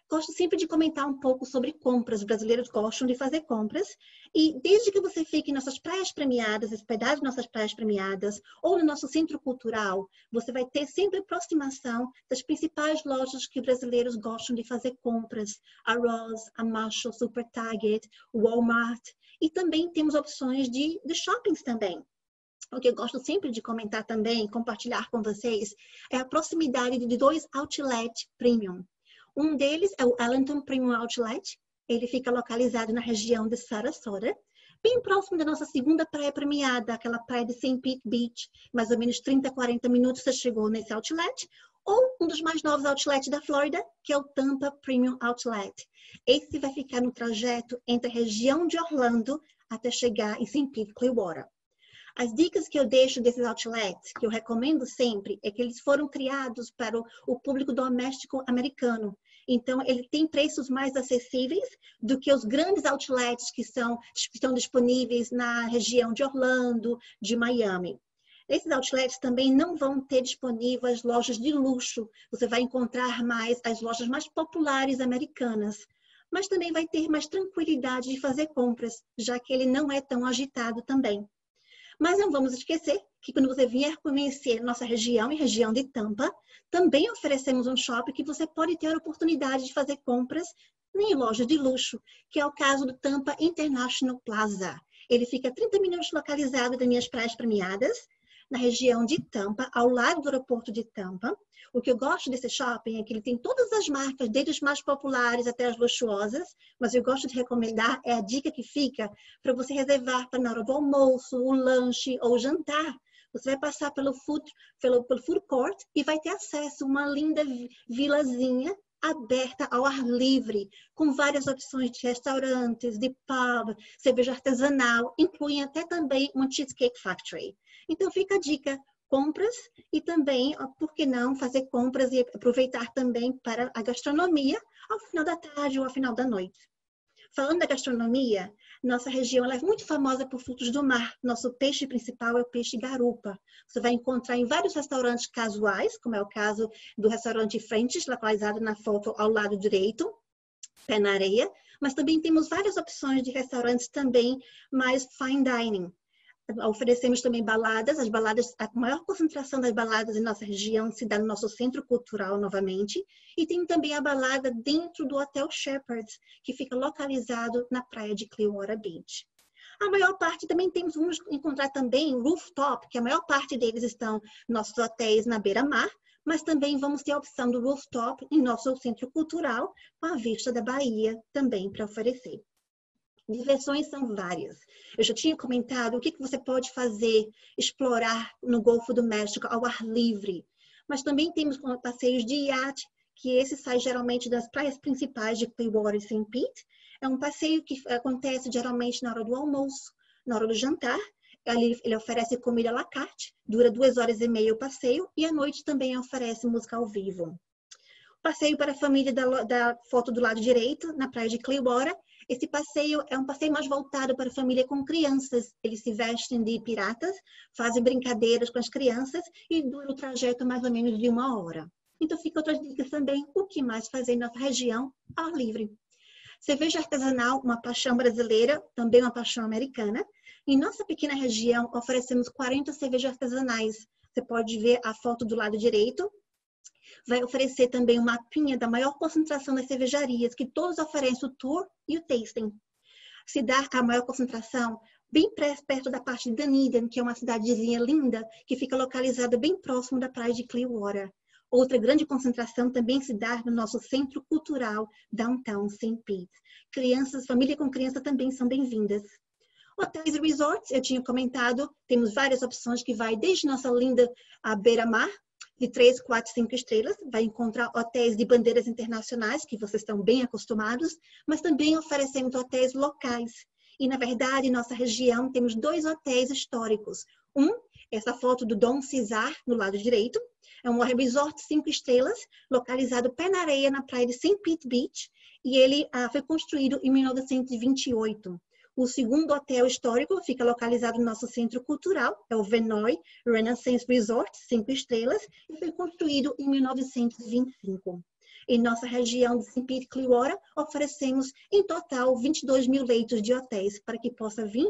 H: gosto sempre de comentar um pouco sobre compras. Os brasileiros gostam de fazer compras. E desde que você fique em nossas praias premiadas, hospedado em nossas praias premiadas, ou no nosso centro cultural, você vai ter sempre aproximação das principais lojas que brasileiros gostam de fazer compras. A Ross, a Marshall, Super Target, Walmart. E também temos opções de shoppings também. O que eu gosto sempre de comentar também, compartilhar com vocês, é a proximidade de 2 outlets premium. Um deles é o Allenton Premium Outlet. Ele fica localizado na região de Sarasota, bem próximo da nossa segunda praia premiada, aquela praia de St. Pete Beach. Mais ou menos 30, 40 minutos você chegou nesse outlet. Ou um dos mais novos outlets da Flórida, que é o Tampa Premium Outlet. Esse vai ficar no trajeto entre a região de Orlando até chegar em St. Pete, Clearwater. As dicas que eu deixo desses outlets, que eu recomendo sempre, é que eles foram criados para o público doméstico americano. Então, ele tem preços mais acessíveis do que os grandes outlets que estão disponíveis na região de Orlando, de Miami. Esses outlets também não vão ter disponíveis lojas de luxo. Você vai encontrar mais as lojas mais populares americanas. Mas também vai ter mais tranquilidade de fazer compras, já que ele não é tão agitado também. Mas não vamos esquecer que quando você vier conhecer nossa região, e região de Tampa, também oferecemos um shopping que você pode ter a oportunidade de fazer compras em lojas de luxo, que é o caso do Tampa International Plaza. Ele fica a 30 minutos localizado das minhas praias premiadas, na região de Tampa, ao lado do aeroporto de Tampa. O que eu gosto desse shopping é que ele tem todas as marcas, desde as mais populares até as luxuosas, mas eu gosto de recomendar, é a dica que fica para você reservar para na hora do almoço, o lanche ou o jantar. Você vai passar pelo food court e vai ter acesso a uma linda vilazinha aberta ao ar livre, com várias opções de restaurantes, de pub, cerveja artesanal, incluem até também uma cheesecake factory. Então fica a dica, compras e também, por que não, fazer compras e aproveitar também para a gastronomia ao final da tarde ou ao final da noite. Falando da gastronomia, nossa região ela é muito famosa por frutos do mar. Nosso peixe principal é o peixe garupa. Você vai encontrar em vários restaurantes casuais, como é o caso do restaurante French's, localizado na foto ao lado direito, pé na areia. Mas também temos várias opções de restaurantes também mais fine dining. Oferecemos também baladas. As baladas, a maior concentração das baladas em nossa região se dá no nosso centro cultural novamente. E tem também a balada dentro do Hotel Shepherds, que fica localizado na praia de Clearwater Beach. A maior parte também vamos encontrar também rooftop, que a maior parte deles estão nossos hotéis na beira-mar, mas também vamos ter a opção do rooftop em nosso centro cultural, com a vista da Bahia também para oferecer. Diversões são várias. Eu já tinha comentado o que você pode fazer, explorar no Golfo do México ao ar livre. Mas também temos passeios de iate, que esse sai geralmente das praias principais de Clearwater e St. Pete. É um passeio que acontece geralmente na hora do almoço, na hora do jantar. Ele oferece comida à la carte, dura 2h30 o passeio e à noite também oferece música ao vivo. Passeio para a família da foto do lado direito, na praia de Clearwater. Esse passeio é um passeio mais voltado para a família com crianças. Eles se vestem de piratas, fazem brincadeiras com as crianças e dura o trajeto mais ou menos de 1 hora. Então, fica outras dicas também, o que mais fazer em nossa região ao ar livre. Cerveja artesanal, uma paixão brasileira, também uma paixão americana. Em nossa pequena região, oferecemos 40 cervejas artesanais. Você pode ver a foto do lado direito. Vai oferecer também um mapinha da maior concentração das cervejarias, que todos oferecem o tour e o tasting. Se dá a maior concentração bem perto da parte de Dunedin, que é uma cidadezinha linda, que fica localizada bem próximo da praia de Clearwater. Outra grande concentração também se dá no nosso centro cultural, Downtown St. Pete. Crianças, família com criança também são bem-vindas. Hotéis e resorts, eu tinha comentado, temos várias opções que vai desde nossa linda beira-mar, de 3, 4, 5 estrelas, vai encontrar hotéis de bandeiras internacionais, que vocês estão bem acostumados, mas também oferecemos hotéis locais. E, na verdade, em nossa região, temos 2 hotéis históricos. Essa foto do Dom Cesar, no lado direito, é um resort 5 estrelas, localizado pé na areia, na praia de St. Pete Beach, e ele foi construído em 1928. O segundo hotel histórico fica localizado no nosso centro cultural, é o Venoy Renaissance Resort, 5 estrelas, e foi construído em 1925. Em nossa região de St. Pete Clearwater, oferecemos em total 22 mil leitos de hotéis para que possa vir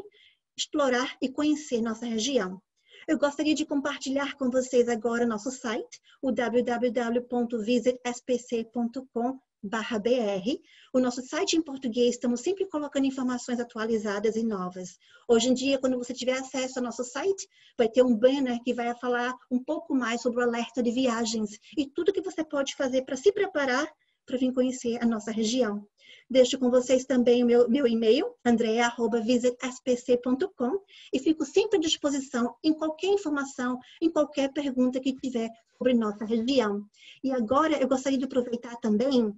H: explorar e conhecer nossa região. Eu gostaria de compartilhar com vocês agora nosso site, o www.visitspc.com/br. O nosso site em português, estamos sempre colocando informações atualizadas e novas. Hoje em dia, quando você tiver acesso ao nosso site, vai ter um banner que vai falar um pouco mais sobre o alerta de viagens e tudo que você pode fazer para se preparar para vir conhecer a nossa região. Deixo com vocês também o meu e-mail, andrea@visitspc.com, e fico sempre à disposição em qualquer informação, em qualquer pergunta que tiver sobre nossa região. E agora eu gostaria de aproveitar também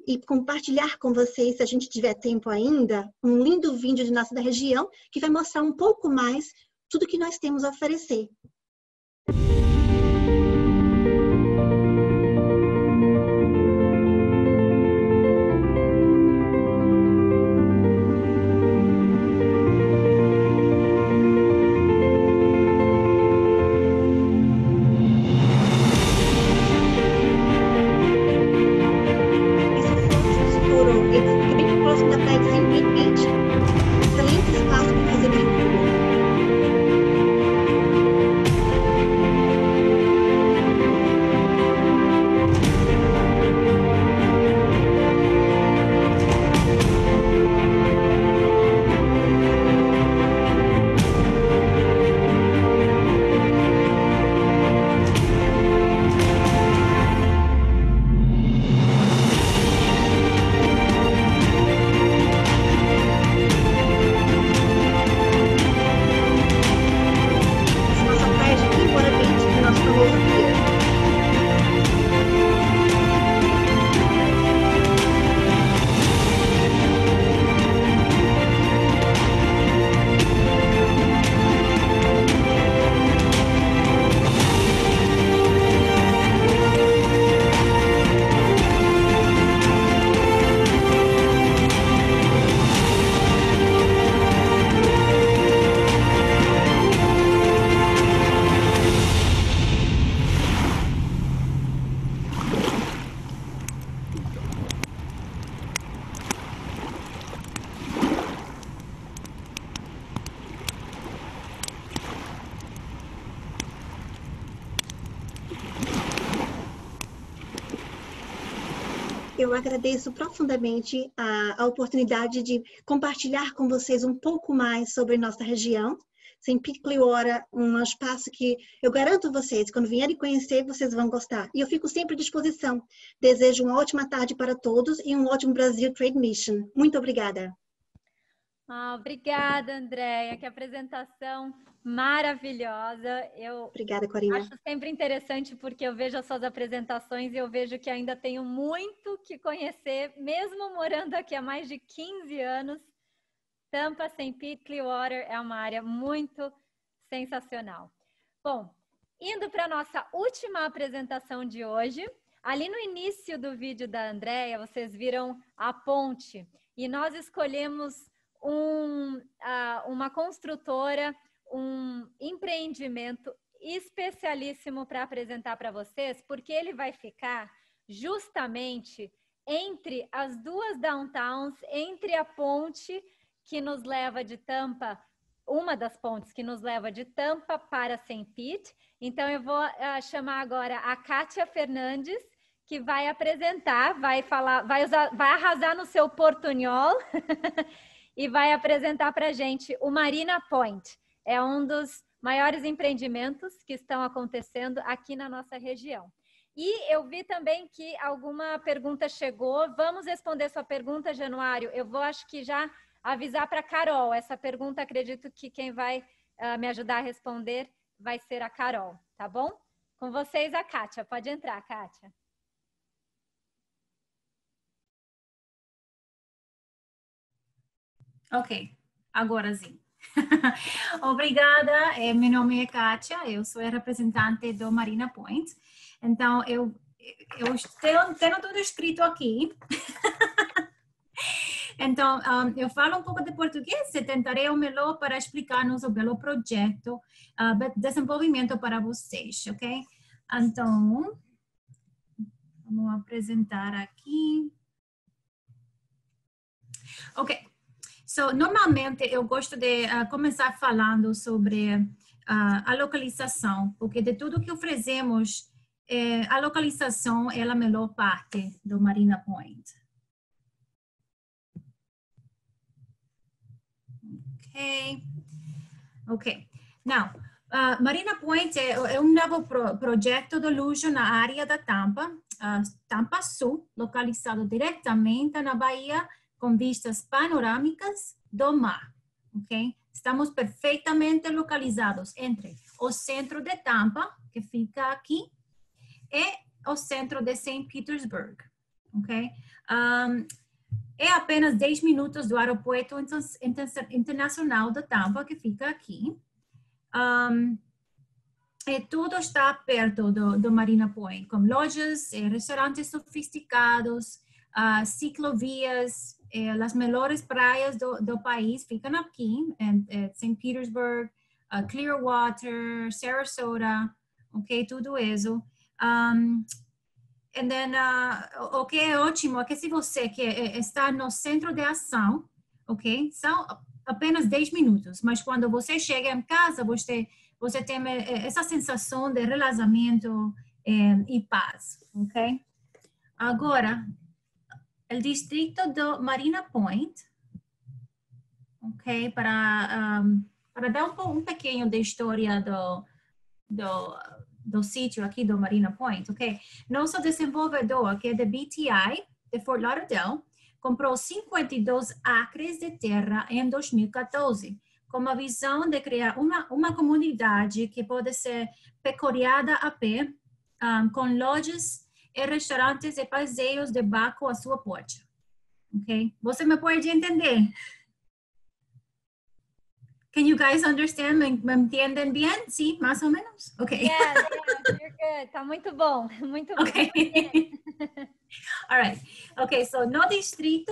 H: e compartilhar com vocês, se a gente tiver tempo ainda, um lindo vídeo de nossa região que vai mostrar um pouco mais tudo que nós temos a oferecer. Eu agradeço profundamente a oportunidade de compartilhar com vocês um pouco mais sobre nossa região. St. Pete Clearwater, um espaço que eu garanto a vocês, quando vierem conhecer, vocês vão gostar. E eu fico sempre à disposição. Desejo uma ótima tarde para todos e um ótimo Brasil Trade Mission. Muito obrigada.
A: Obrigada, Andréia. Que apresentação maravilhosa.
H: Obrigada, Corina.
A: Acho sempre interessante porque eu vejo as suas apresentações e eu vejo que ainda tenho muito que conhecer, mesmo morando aqui há mais de 15 anos. Tampa, St. Pete, Clearwater é uma área muito sensacional. Bom, indo para a nossa última apresentação de hoje, ali no início do vídeo da Andréia, vocês viram a ponte e nós escolhemos uma construtora, um empreendimento especialíssimo para apresentar para vocês, porque ele vai ficar justamente entre as duas downtowns, entre a ponte que nos leva de Tampa, uma das pontes que nos leva de Tampa para St. Pete. Então eu vou chamar agora a Kátia Fernandes, que vai apresentar, vai arrasar no seu portunhol e vai apresentar para a gente o Marina Point. É um dos maiores empreendimentos que estão acontecendo aqui na nossa região. E eu vi também que alguma pergunta chegou. Vamos responder sua pergunta, Januário. Eu vou, acho que já avisar para a Carol. Essa pergunta, acredito que quem vai me ajudar a responder vai ser a Carol, tá bom? Com vocês, a Kátia. Pode entrar, Kátia.
I: Ok, agora sim. Obrigada, meu nome é Kátia, eu sou a representante do Marina Point. Então, eu tenho tudo escrito aqui. Então, eu falo um pouco de português e tentarei o melhor para explicar-nos o belo projeto de desenvolvimento para vocês, ok? Então, Vamos apresentar aqui. Ok. So, normalmente eu gosto de começar falando sobre a localização, porque de tudo que oferecemos, a localização é a melhor parte do Marina Point. Ok. Now, Marina Point é um novo projeto de luxo na área da Tampa, Tampa Sul, localizado diretamente na Bahia, com vistas panorâmicas do mar, ok? Estamos perfeitamente localizados entre o centro de Tampa, que fica aqui, e o centro de St. Petersburg, ok? É apenas 10 minutos do aeroporto internacional de Tampa, que fica aqui. E tudo está perto do Marina Point, com lojas, restaurantes sofisticados, ciclovias, as melhores praias do país ficam aqui, em St. Petersburg, Clearwater, Sarasota, ok, tudo isso. And then, o que é ótimo é que se você está no centro de ação, ok, são apenas 10 minutos, mas quando você chega em casa, você tem essa sensação de relaxamento e paz, ok? Agora, o distrito do Marina Point, ok, para dar um pequeno de história do sítio aqui do Marina Point, ok? Nosso desenvolvedor, que é da BTI, de Fort Lauderdale, comprou 52 acres de terra em 2014, com a visão de criar uma comunidade que pode ser percorrida a pé, com lojas e restaurantes e passeios de barco à sua porta. Ok? Você me pode entender? Can you guys understand? ¿Me entienden bien? Sí, más o menos? Okay.
A: Yeah, you're good. Tá muito bom. Muito bom.
I: Okay. All right. Okay, so no distrito,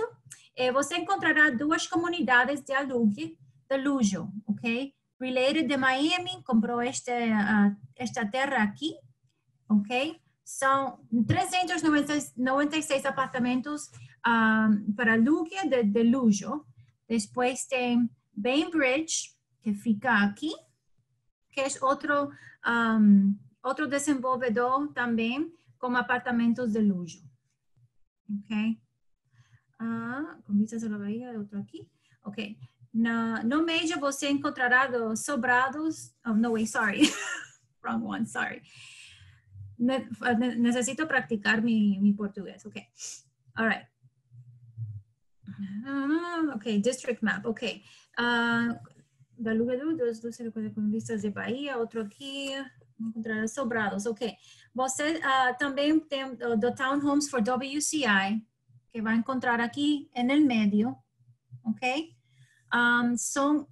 I: você encontrará duas comunidades de alugue de luxo, ok? Related de Miami comprou esta terra aqui, ok? São 396 apartamentos para alugue de luxo. Depois tem Bainbridge, que fica aqui, que é outro desenvolvedor também com apartamentos de luxo. Ok? Com vistas à Bahia, outro aqui. Ok. No meio você encontrará dos sobrados. Oh, no way, sorry. Wrong one, sorry. Necesito praticar mi português. Ok. All right. Ok, district map. Ok. Da lugar dos com vistas de Bahia, outro aqui. Encontrar sobrados. Ok. Você também tem do Townhomes for WCI, que vai encontrar aqui no meio. Ok? São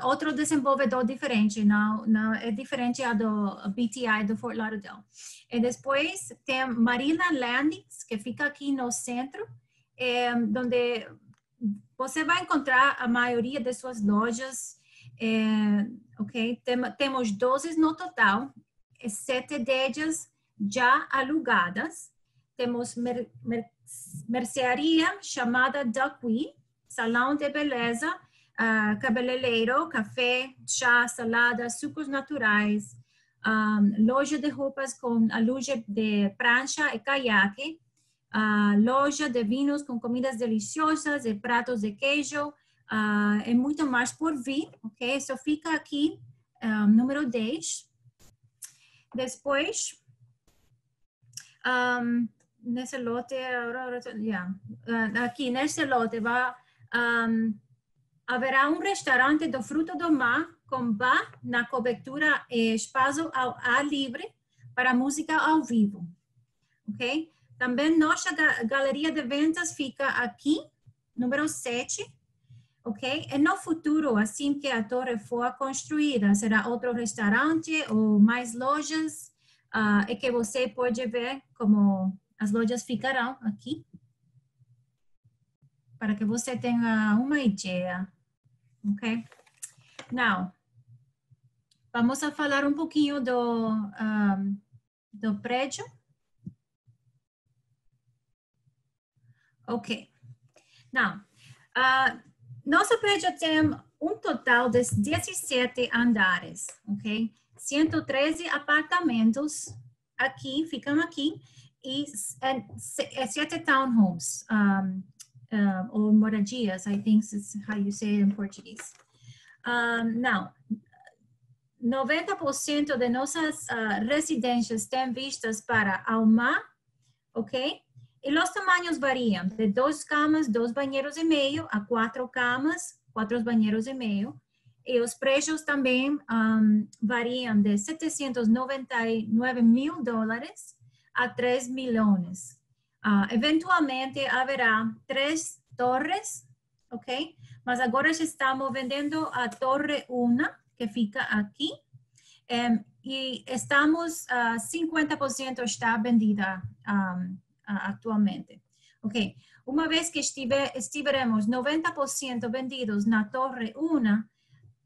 I: outro desenvolvedor diferente, não é diferente do BTI do Fort Lauderdale. E depois tem Marina Landings, que fica aqui no centro, onde você vai encontrar a maioria de suas lojas, ok? Temos 12 no total, 7 delas já alugadas. Temos mercearia chamada Duckweed, salão de beleza, cabeleireiro, café, chá, salada, sucos naturais, loja de roupas com a loja de prancha e caiaque, loja de vinhos com comidas deliciosas e pratos de queijo, e muito mais por vir, ok? Só fica aqui, número 10. Depois, nesse lote, aqui nesse lote haverá um restaurante do fruto do mar com bar na cobertura e espaço ao ar livre para música ao vivo, ok? Também nossa galeria de vendas fica aqui, número 7, ok? E no futuro, assim que a torre for construída, será outro restaurante ou mais lojas, e que você pode ver como as lojas ficarão aqui, para que você tenha uma ideia, ok? Now, vamos a falar um pouquinho do prédio. Ok. Now, nosso prédio tem total de 17 andares, ok? 113 apartamentos aqui, ficam aqui, e 7 townhomes, or moradias, I think is how you say it in Portuguese. Now, 90% de nossas residências têm vistas para ao mar, ok? E os tamanhos variam de 2 camas, 2 banheiros e meio, a 4 camas, 4 banheiros e meio. E os preços também variam de $799 mil a 3 milhões. Eventualmente haverá 3 torres, ok? Mas agora estamos vendendo a Torre 1, que fica aqui. E estamos, 50% está vendida atualmente. Ok, uma vez que estiveremos 90% vendidos na Torre 1,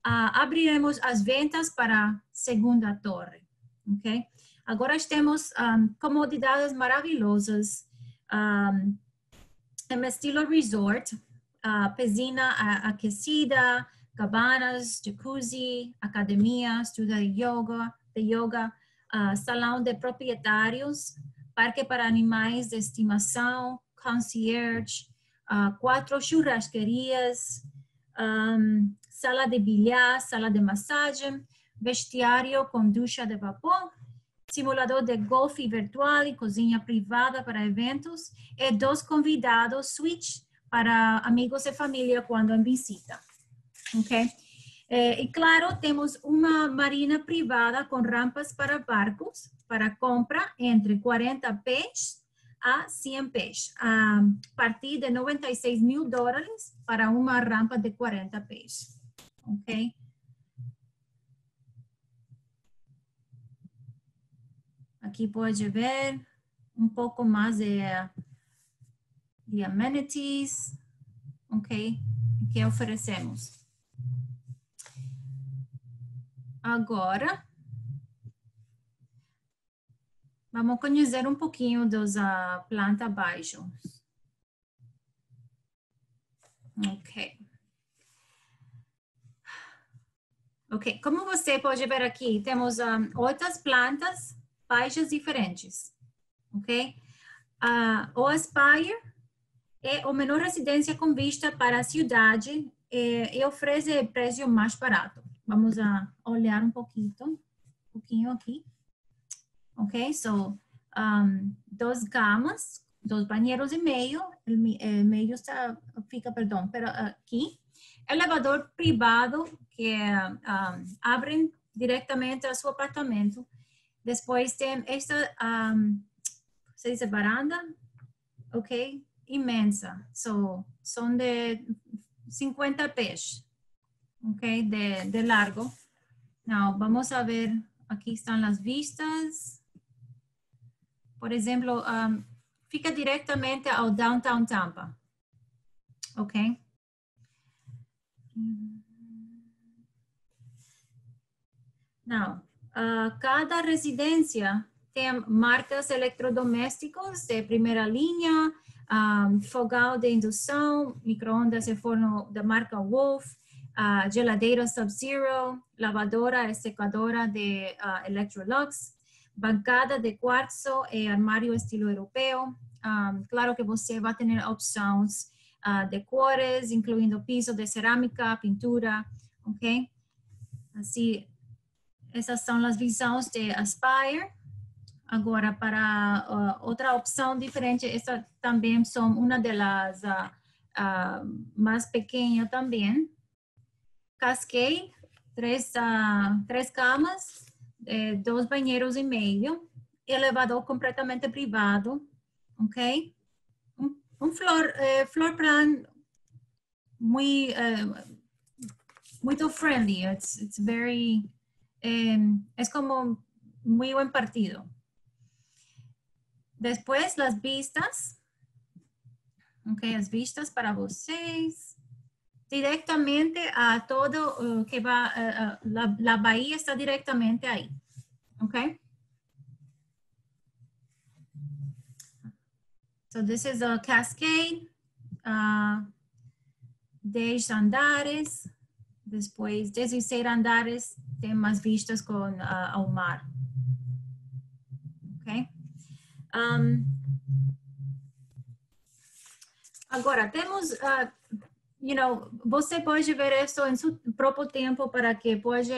I: abriremos as ventas para a segunda torre. Ok, agora temos comodidades maravilhosas, em estilo resort, piscina aquecida, cabanas, jacuzzi, academia, estudo de yoga, salão de proprietários, parque para animais de estimação, concierge, 4 churrasquerias, sala de bilhar, sala de massagem, vestiário com ducha de vapor, simulador de golfe virtual e cozinha privada para eventos, e 2 convidados suítes para amigos e família quando em visita. Ok? E claro, temos uma marina privada com rampas para barcos, para compra entre 40 pés a 100 pés, a partir de $96 mil para uma rampa de 40 pés. Ok? Aqui pode ver um pouco mais de amenities, ok? Que oferecemos. Agora, vamos conhecer um pouquinho dos planta baixo. Ok. Ok, como você pode ver aqui, temos 8 plantas baixas diferentes. Ok? O Aspire é a menor residência com vista para a cidade e oferece preço mais barato. Vamos olhar um pouquinho aqui. Ok, so, 2 camas, 2 banheiros e meio, meio fica, perdão, pero aqui, elevador privado que abre diretamente ao seu apartamento. Depois tem esta, se diz varanda, ok, imensa, so, são de 50 pés, ok, de largo. Now, vamos a ver, aqui estão as vistas. Por exemplo, fica diretamente ao Downtown Tampa. Ok? Now, cada residência tem marcas eletrodomésticos de primeira linha, fogão de indução, micro-ondas e forno da marca Wolf, geladeira Sub-Zero, lavadora e secadora de Electrolux, bancada de quartzo e armário estilo europeu. Claro que você vai ter opções de cores, incluindo piso de cerâmica, pintura, ok? Assim, essas são as visões de Aspire. Agora, para outra opção diferente, essa também são uma das mais pequenas também. Cascade, 3 camas, 2 banheiros e meio, elevador completamente privado, ok? Floor plan muito friendly, it's very, es como muy buen partido. Después las vistas, ok, as vistas para vocês. Directamente a todo que va, la bahía está directamente ahí, ¿ok? So this is a cascade, 10 andares, depois 16 andares, tem mais vistas com ao mar. Ok? Agora, temos, você pode ver isso em seu próprio tempo para que pode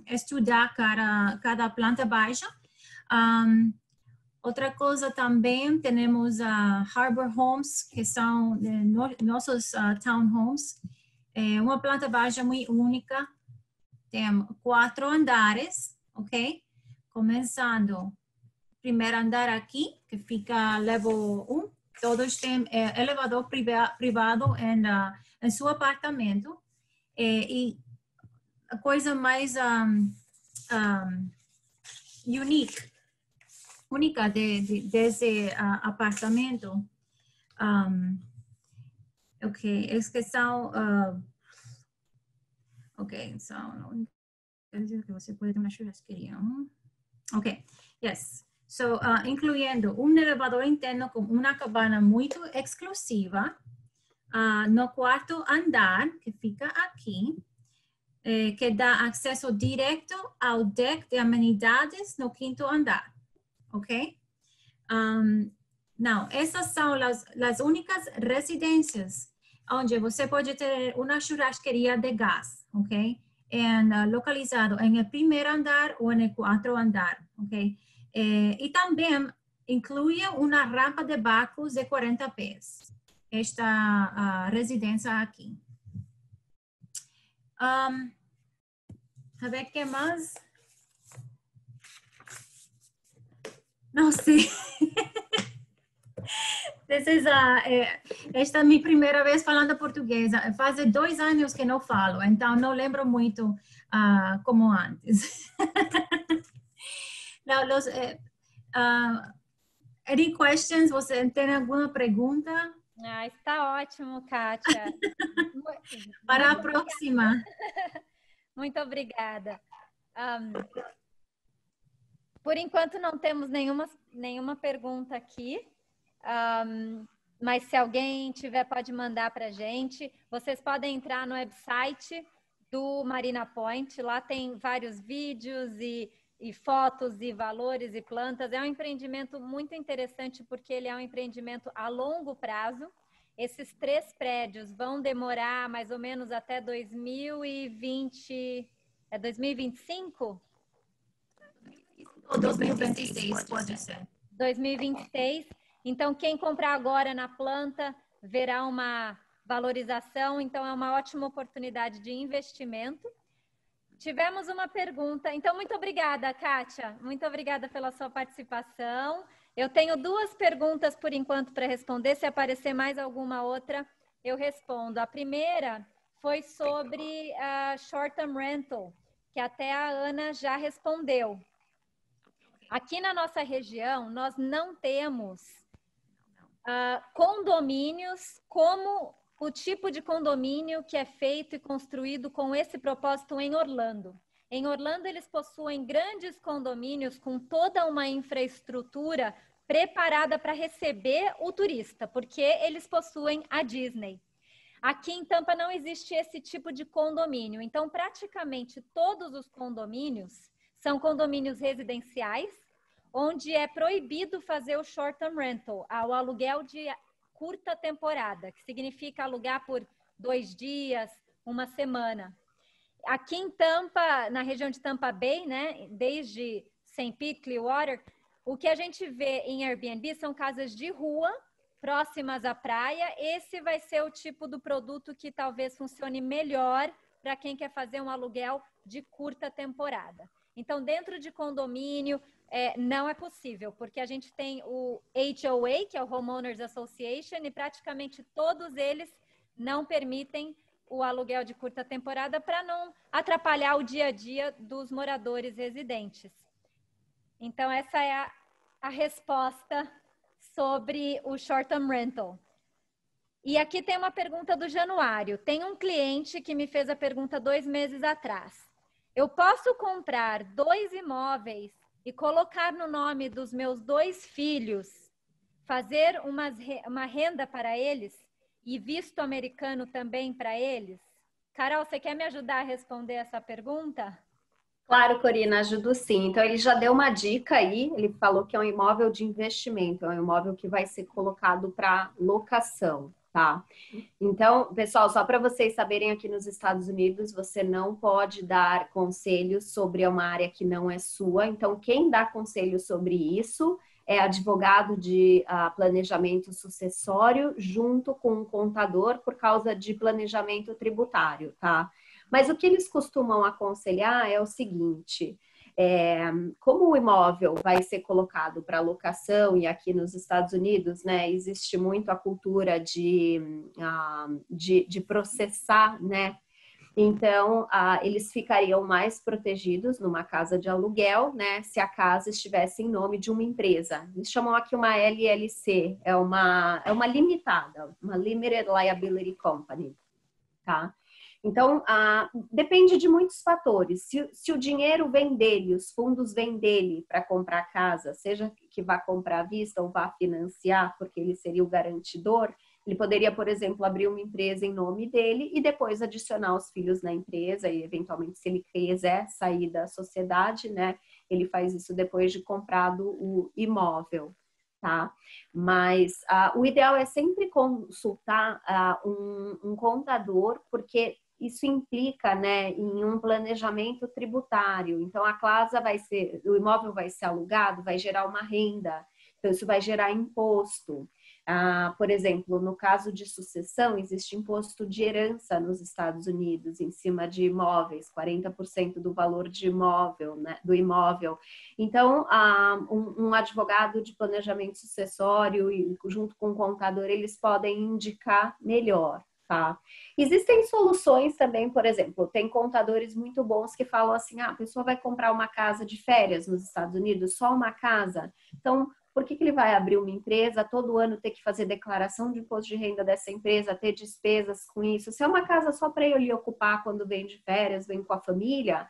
I: estudar cada planta baixa. Outra coisa também, temos Harbor Homes, que são nossos townhomes. É uma planta baixa muito única. Tem 4 andares, ok? Começando, primeiro andar aqui, que fica level 1. Todos têm elevador privado em seu apartamento. E a coisa mais única desse apartamento, ok, é que são, ok, são, que você pode ter uma churrasqueria, ok, yes. So, incluindo um elevador interno com uma cabana muito exclusiva, no quarto andar, que fica aqui, que dá acesso direto ao deck de amenidades no 5º andar, ok? Não, essas são as únicas residências onde você pode ter uma churrasqueria de gás, ok? Localizado em el 1º andar ou no 4º andar, ok? E também inclui uma rampa de barcos de 40 pés, esta residência aqui. A ver, que mais? Não sei. Esta é a minha primeira vez falando português. Faz 2 anos que não falo, então não lembro muito como antes. Now, any questions? Você tem alguma pergunta?
A: Está ótimo, Kátia.
I: Para a próxima.
A: Muito obrigada. Por enquanto não temos nenhuma pergunta aqui, mas se alguém tiver, pode mandar para a gente. Vocês podem entrar no website do Marina Point, lá tem vários vídeos e fotos e valores e plantas. É um empreendimento muito interessante porque ele é um empreendimento a longo prazo. Esses 3 prédios vão demorar mais ou menos até 2020, 2025?
I: Ou 2026, pode ser.
A: 2026. Então, quem comprar agora na planta verá uma valorização. Então, é uma ótima oportunidade de investimento. Tivemos uma pergunta. Então, muito obrigada, Kátia. Muito obrigada pela sua participação. Eu tenho 2 perguntas, por enquanto, para responder. Se aparecer mais alguma outra, eu respondo. A primeira foi sobre short-term rental, que até a Ana já respondeu. Aqui na nossa região, nós não temos condomínios como o tipo de condomínio que é feito e construído com esse propósito em Orlando. Em Orlando, eles possuem grandes condomínios com toda uma infraestrutura preparada para receber o turista, porque eles possuem a Disney. Aqui em Tampa não existe esse tipo de condomínio. Então, praticamente todos os condomínios são condomínios residenciais, onde é proibido fazer o short-term rental, o aluguel de curta temporada, que significa alugar por 2 dias, 1 semana. Aqui em Tampa, na região de Tampa Bay, né, desde St. Pete, Clearwater, o que a gente vê em Airbnb são casas de rua, próximas à praia. Esse vai ser o tipo do produto que talvez funcione melhor para quem quer fazer um aluguel de curta temporada. Então, dentro de condomínio, não é possível, porque a gente tem o HOA, que é o Homeowners Association, e praticamente todos eles não permitem o aluguel de curta temporada para não atrapalhar o dia a dia dos moradores residentes. Então, essa é a resposta sobre o short-term rental. E aqui tem uma pergunta do Januário. Tem um cliente que me fez a pergunta 2 meses atrás. Eu posso comprar 2 imóveis e colocar no nome dos meus 2 filhos fazer uma renda para eles e visto americano também para eles? Carol, você quer me ajudar a responder essa pergunta?
G: Claro, Corina, ajudo sim. Então, ele já deu uma dica aí, ele falou que é um imóvel de investimento, é um imóvel que vai ser colocado para locação, tá? Então, pessoal, só para vocês saberem, aqui nos Estados Unidos, você não pode dar conselhos sobre uma área que não é sua. Então, quem dá conselho sobre isso é advogado de planejamento sucessório junto com um contador por causa de planejamento tributário, tá? Mas o que eles costumam aconselhar é o seguinte: como o imóvel vai ser colocado para locação, e aqui nos Estados Unidos, né, existe muito a cultura de processar, né? Então, eles ficariam mais protegidos numa casa de aluguel, né, se a casa estivesse em nome de uma empresa. Eles chamam aqui uma LLC, é uma limitada, uma Limited Liability Company, tá? Então, depende de muitos fatores. Se o dinheiro vem dele, os fundos vêm dele para comprar a casa, seja que vá comprar à vista ou vá financiar, porque ele seria o garantidor, ele poderia, por exemplo, abrir uma empresa em nome dele e depois adicionar os filhos na empresa e, eventualmente, se ele quiser sair da sociedade, né, ele faz isso depois de comprado o imóvel, tá? Mas o ideal é sempre consultar um contador, porque isso implica, né, em um planejamento tributário. Então, o imóvel vai ser alugado, vai gerar uma renda, então isso vai gerar imposto. Por exemplo, no caso de sucessão, existe imposto de herança nos Estados Unidos em cima de imóveis, 40% do valor de imóvel, né, do imóvel. Então, um advogado de planejamento sucessório e junto com o contador, eles podem indicar melhor. Tá? Existem soluções também, por exemplo, tem contadores muito bons que falam assim: a pessoa vai comprar uma casa de férias nos Estados Unidos, só uma casa, então por que ele vai abrir uma empresa, todo ano ter que fazer declaração de imposto de renda dessa empresa, ter despesas com isso? Se é uma casa só para ele ocupar quando vem de férias, vem com a família,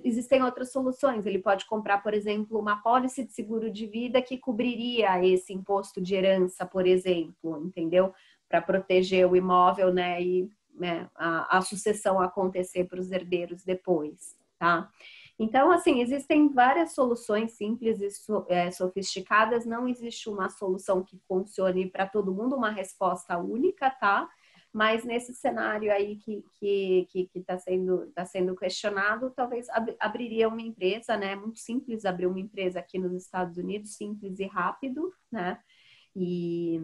G: existem outras soluções, ele pode comprar, por exemplo, uma pólice de seguro de vida que cobriria esse imposto de herança, por exemplo, entendeu? Para proteger o imóvel, né, e né, a sucessão acontecer para os herdeiros depois, tá? Então, assim, existem várias soluções simples e sofisticadas, não existe uma solução que funcione para todo mundo, uma resposta única, tá? Mas nesse cenário aí que está sendo questionado, talvez abriria uma empresa, né? Muito simples abrir uma empresa aqui nos Estados Unidos, simples e rápido, né? E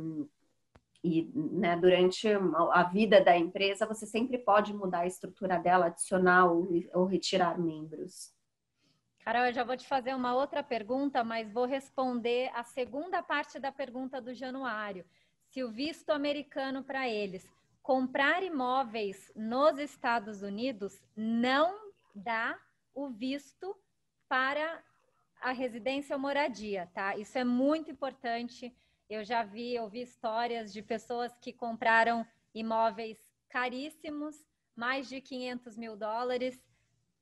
G: né, durante a vida da empresa, você sempre pode mudar a estrutura dela, adicionar ou retirar membros.
A: Carol, eu já vou te fazer uma outra pergunta, mas vou responder a segunda parte da pergunta do Januário. Se o visto americano para eles, comprar imóveis nos Estados Unidos não dá o visto para a residência ou moradia, tá? Isso é muito importante. Eu já ouvi histórias de pessoas que compraram imóveis caríssimos, mais de $500 mil,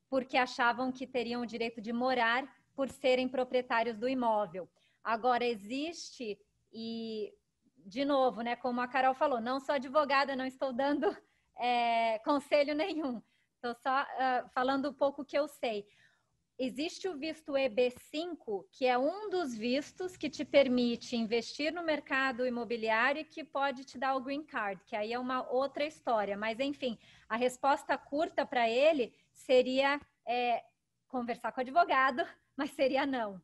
A: porque achavam que teriam o direito de morar por serem proprietários do imóvel. Agora, existe, e de novo, né, como a Carol falou, não sou advogada, não estou dando conselho nenhum, estou só falando um pouco o que eu sei. Existe o visto EB5, que é um dos vistos que te permite investir no mercado imobiliário e que pode te dar o green card, que aí é uma outra história. Mas, enfim, a resposta curta para ele seria conversar com o advogado, mas seria não.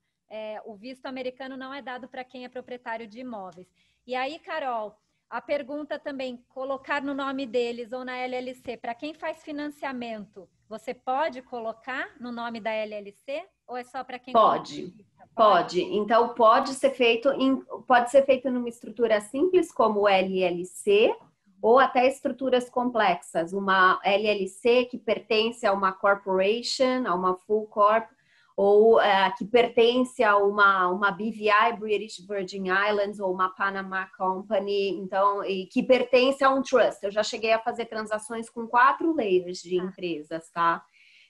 A: O visto americano não é dado para quem é proprietário de imóveis. E aí, Carol, a pergunta também, colocar no nome deles ou na LLC, para quem faz financiamento, você pode colocar no nome da LLC ou é só para quem...
G: Pode. Então, pode ser feito numa estrutura simples como LLC ou até estruturas complexas. Uma LLC que pertence a uma corporation, a uma full corp, ou que pertence a uma BVI, British Virgin Islands, ou uma Panama Company, então, e que pertence a um trust. Eu já cheguei a fazer transações com 4 layers de empresas, tá?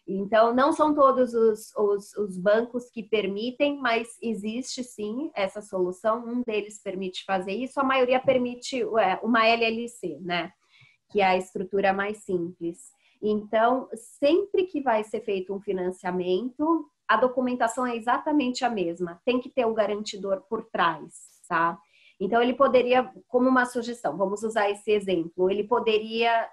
G: Então, não são todos os bancos que permitem, mas existe sim essa solução. Um deles permite fazer isso, a maioria permite uma LLC, né? Que é a estrutura mais simples. Então, sempre que vai ser feito um financiamento, a documentação é exatamente a mesma. Tem que ter o garantidor por trás, tá? Então, ele poderia, como uma sugestão, vamos usar esse exemplo, ele poderia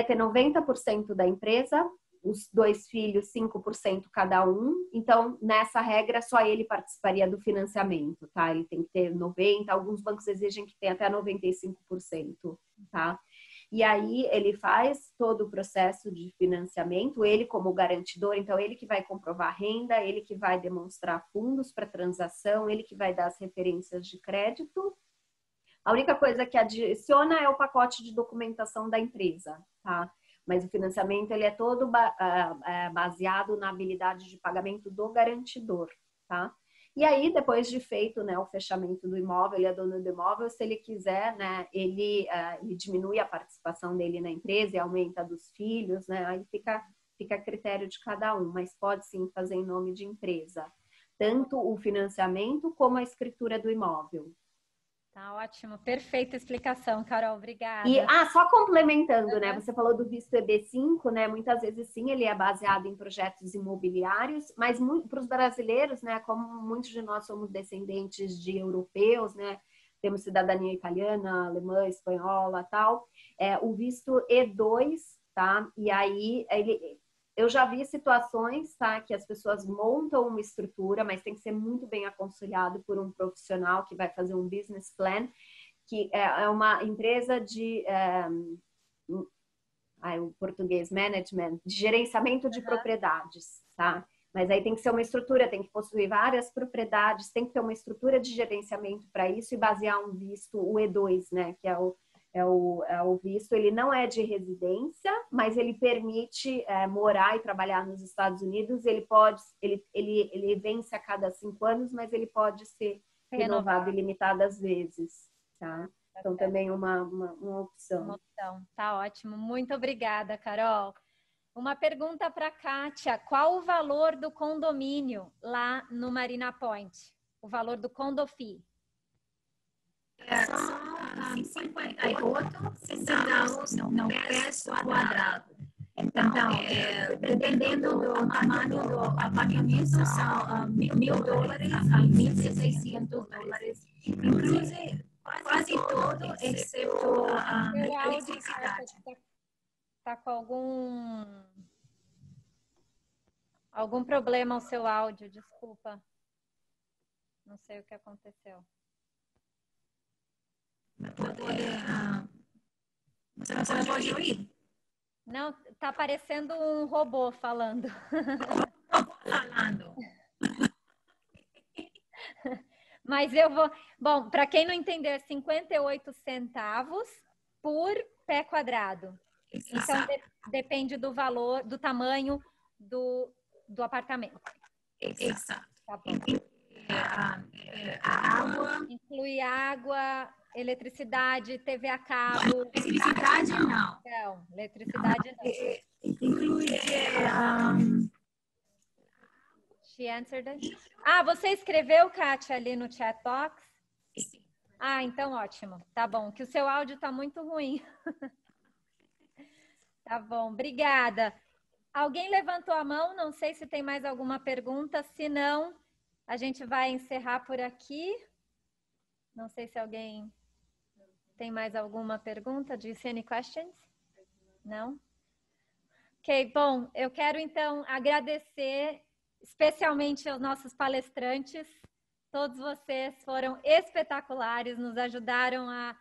G: ter 90% da empresa, os 2 filhos 5% cada um. Então, nessa regra, só ele participaria do financiamento, tá? Ele tem que ter 90%, alguns bancos exigem que tenha até 95%, tá? E aí, ele faz todo o processo de financiamento, ele como garantidor, então ele que vai comprovar a renda, ele que vai demonstrar fundos para transação, ele que vai dar as referências de crédito. A única coisa que adiciona é o pacote de documentação da empresa, tá? Mas o financiamento, ele é todo baseado na habilidade de pagamento do garantidor, tá? E aí, depois de feito, né, o fechamento do imóvel, ele é dono do imóvel, se ele quiser, né, ele diminui a participação dele na empresa e aumenta a dos filhos, né? Aí fica a critério de cada um, mas pode sim fazer em nome de empresa. Tanto o financiamento como a escritura do imóvel.
A: Tá ótimo, perfeita explicação, Carol, obrigada.
G: E, só complementando, né? Você falou do visto EB5, né? Muitas vezes sim, ele é baseado em projetos imobiliários, mas para os brasileiros, né? Como muitos de nós somos descendentes de europeus, né? Temos cidadania italiana, alemã, espanhola, tal. O visto E2, tá? E aí eu já vi situações, tá, que as pessoas montam uma estrutura, mas tem que ser muito bem aconselhado por um profissional que vai fazer um business plan, que é uma empresa de, o português, management, de gerenciamento de propriedades, tá? Mas aí tem que ser uma estrutura, tem que possuir várias propriedades, tem que ter uma estrutura de gerenciamento para isso e basear um visto, o E2, né, que é o visto. Ele não é de residência, mas ele permite morar e trabalhar nos Estados Unidos. Ele vence a cada 5 anos, mas ele pode ser renovado ilimitadas vezes, tá? Então, também uma opção.
A: Uma opção, tá ótimo. Muito obrigada, Carol. Uma pergunta para a Kátia. Qual o valor do condomínio lá no Marina Point? O valor do condofi?
I: São 58 centavos no peso quadrado. Então, dependendo do tamanho do apartamento, são $1.000 a $1.600. Inclusive, quase todo, exceto a eletricidade.
A: Está com algum problema o seu áudio, desculpa. Não sei o que aconteceu.
I: Você não pode ouvir?
A: Não, tá parecendo um robô falando. Mas eu vou... Bom, para quem não entender, 58 centavos por pé quadrado. Então, depende do valor, do tamanho do apartamento.
I: Exato.
A: Tá bom.
I: A água...
A: Inclui água, eletricidade, TV a cabo.
I: Eletricidade não.
A: Não, eletricidade não.
I: Inclui...
A: She answered it. Você escreveu, Kátia, ali no chat box?
I: Sim.
A: Então ótimo. Tá bom, que o seu áudio tá muito ruim. Tá bom, obrigada. Alguém levantou a mão? Não sei se tem mais alguma pergunta. Se não, a gente vai encerrar por aqui. Não sei se alguém tem mais alguma pergunta. Do you see any questions? Não? Ok, bom, eu quero então agradecer especialmente aos nossos palestrantes. Todos vocês foram espetaculares, nos ajudaram a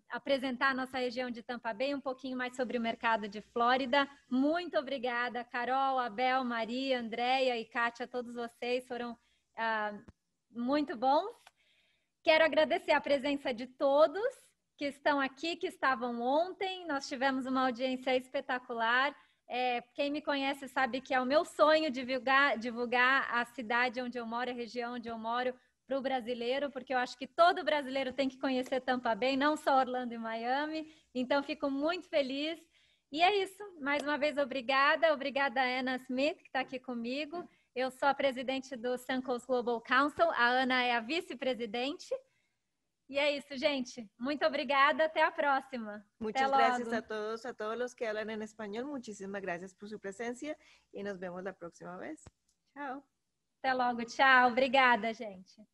A: apresentar a nossa região de Tampa Bay, um pouquinho mais sobre o mercado de Flórida. Muito obrigada, Carol, Abel, Maria, Andréia e Kátia, todos vocês foram muito bons. Quero agradecer a presença de todos que estão aqui, que estavam ontem. Nós tivemos uma audiência espetacular. Quem me conhece sabe que é o meu sonho divulgar a cidade onde eu moro, a região onde eu moro, para o brasileiro, porque eu acho que todo brasileiro tem que conhecer Tampa Bay, não só Orlando e Miami. Então, fico muito feliz E é isso. Mais uma vez, obrigada. Obrigada a Ana Smith, que está aqui comigo. Eu sou a presidente do Suncoast Global Council. A Ana é a vice-presidente. E é isso, gente. Muito obrigada. Até a próxima.
B: Muchas gracias a todos los que hablan en español. Muchísimas gracias por su presencia y nos vemos la próxima vez. Chao.
A: Até logo. Tchau. Obrigada, gente.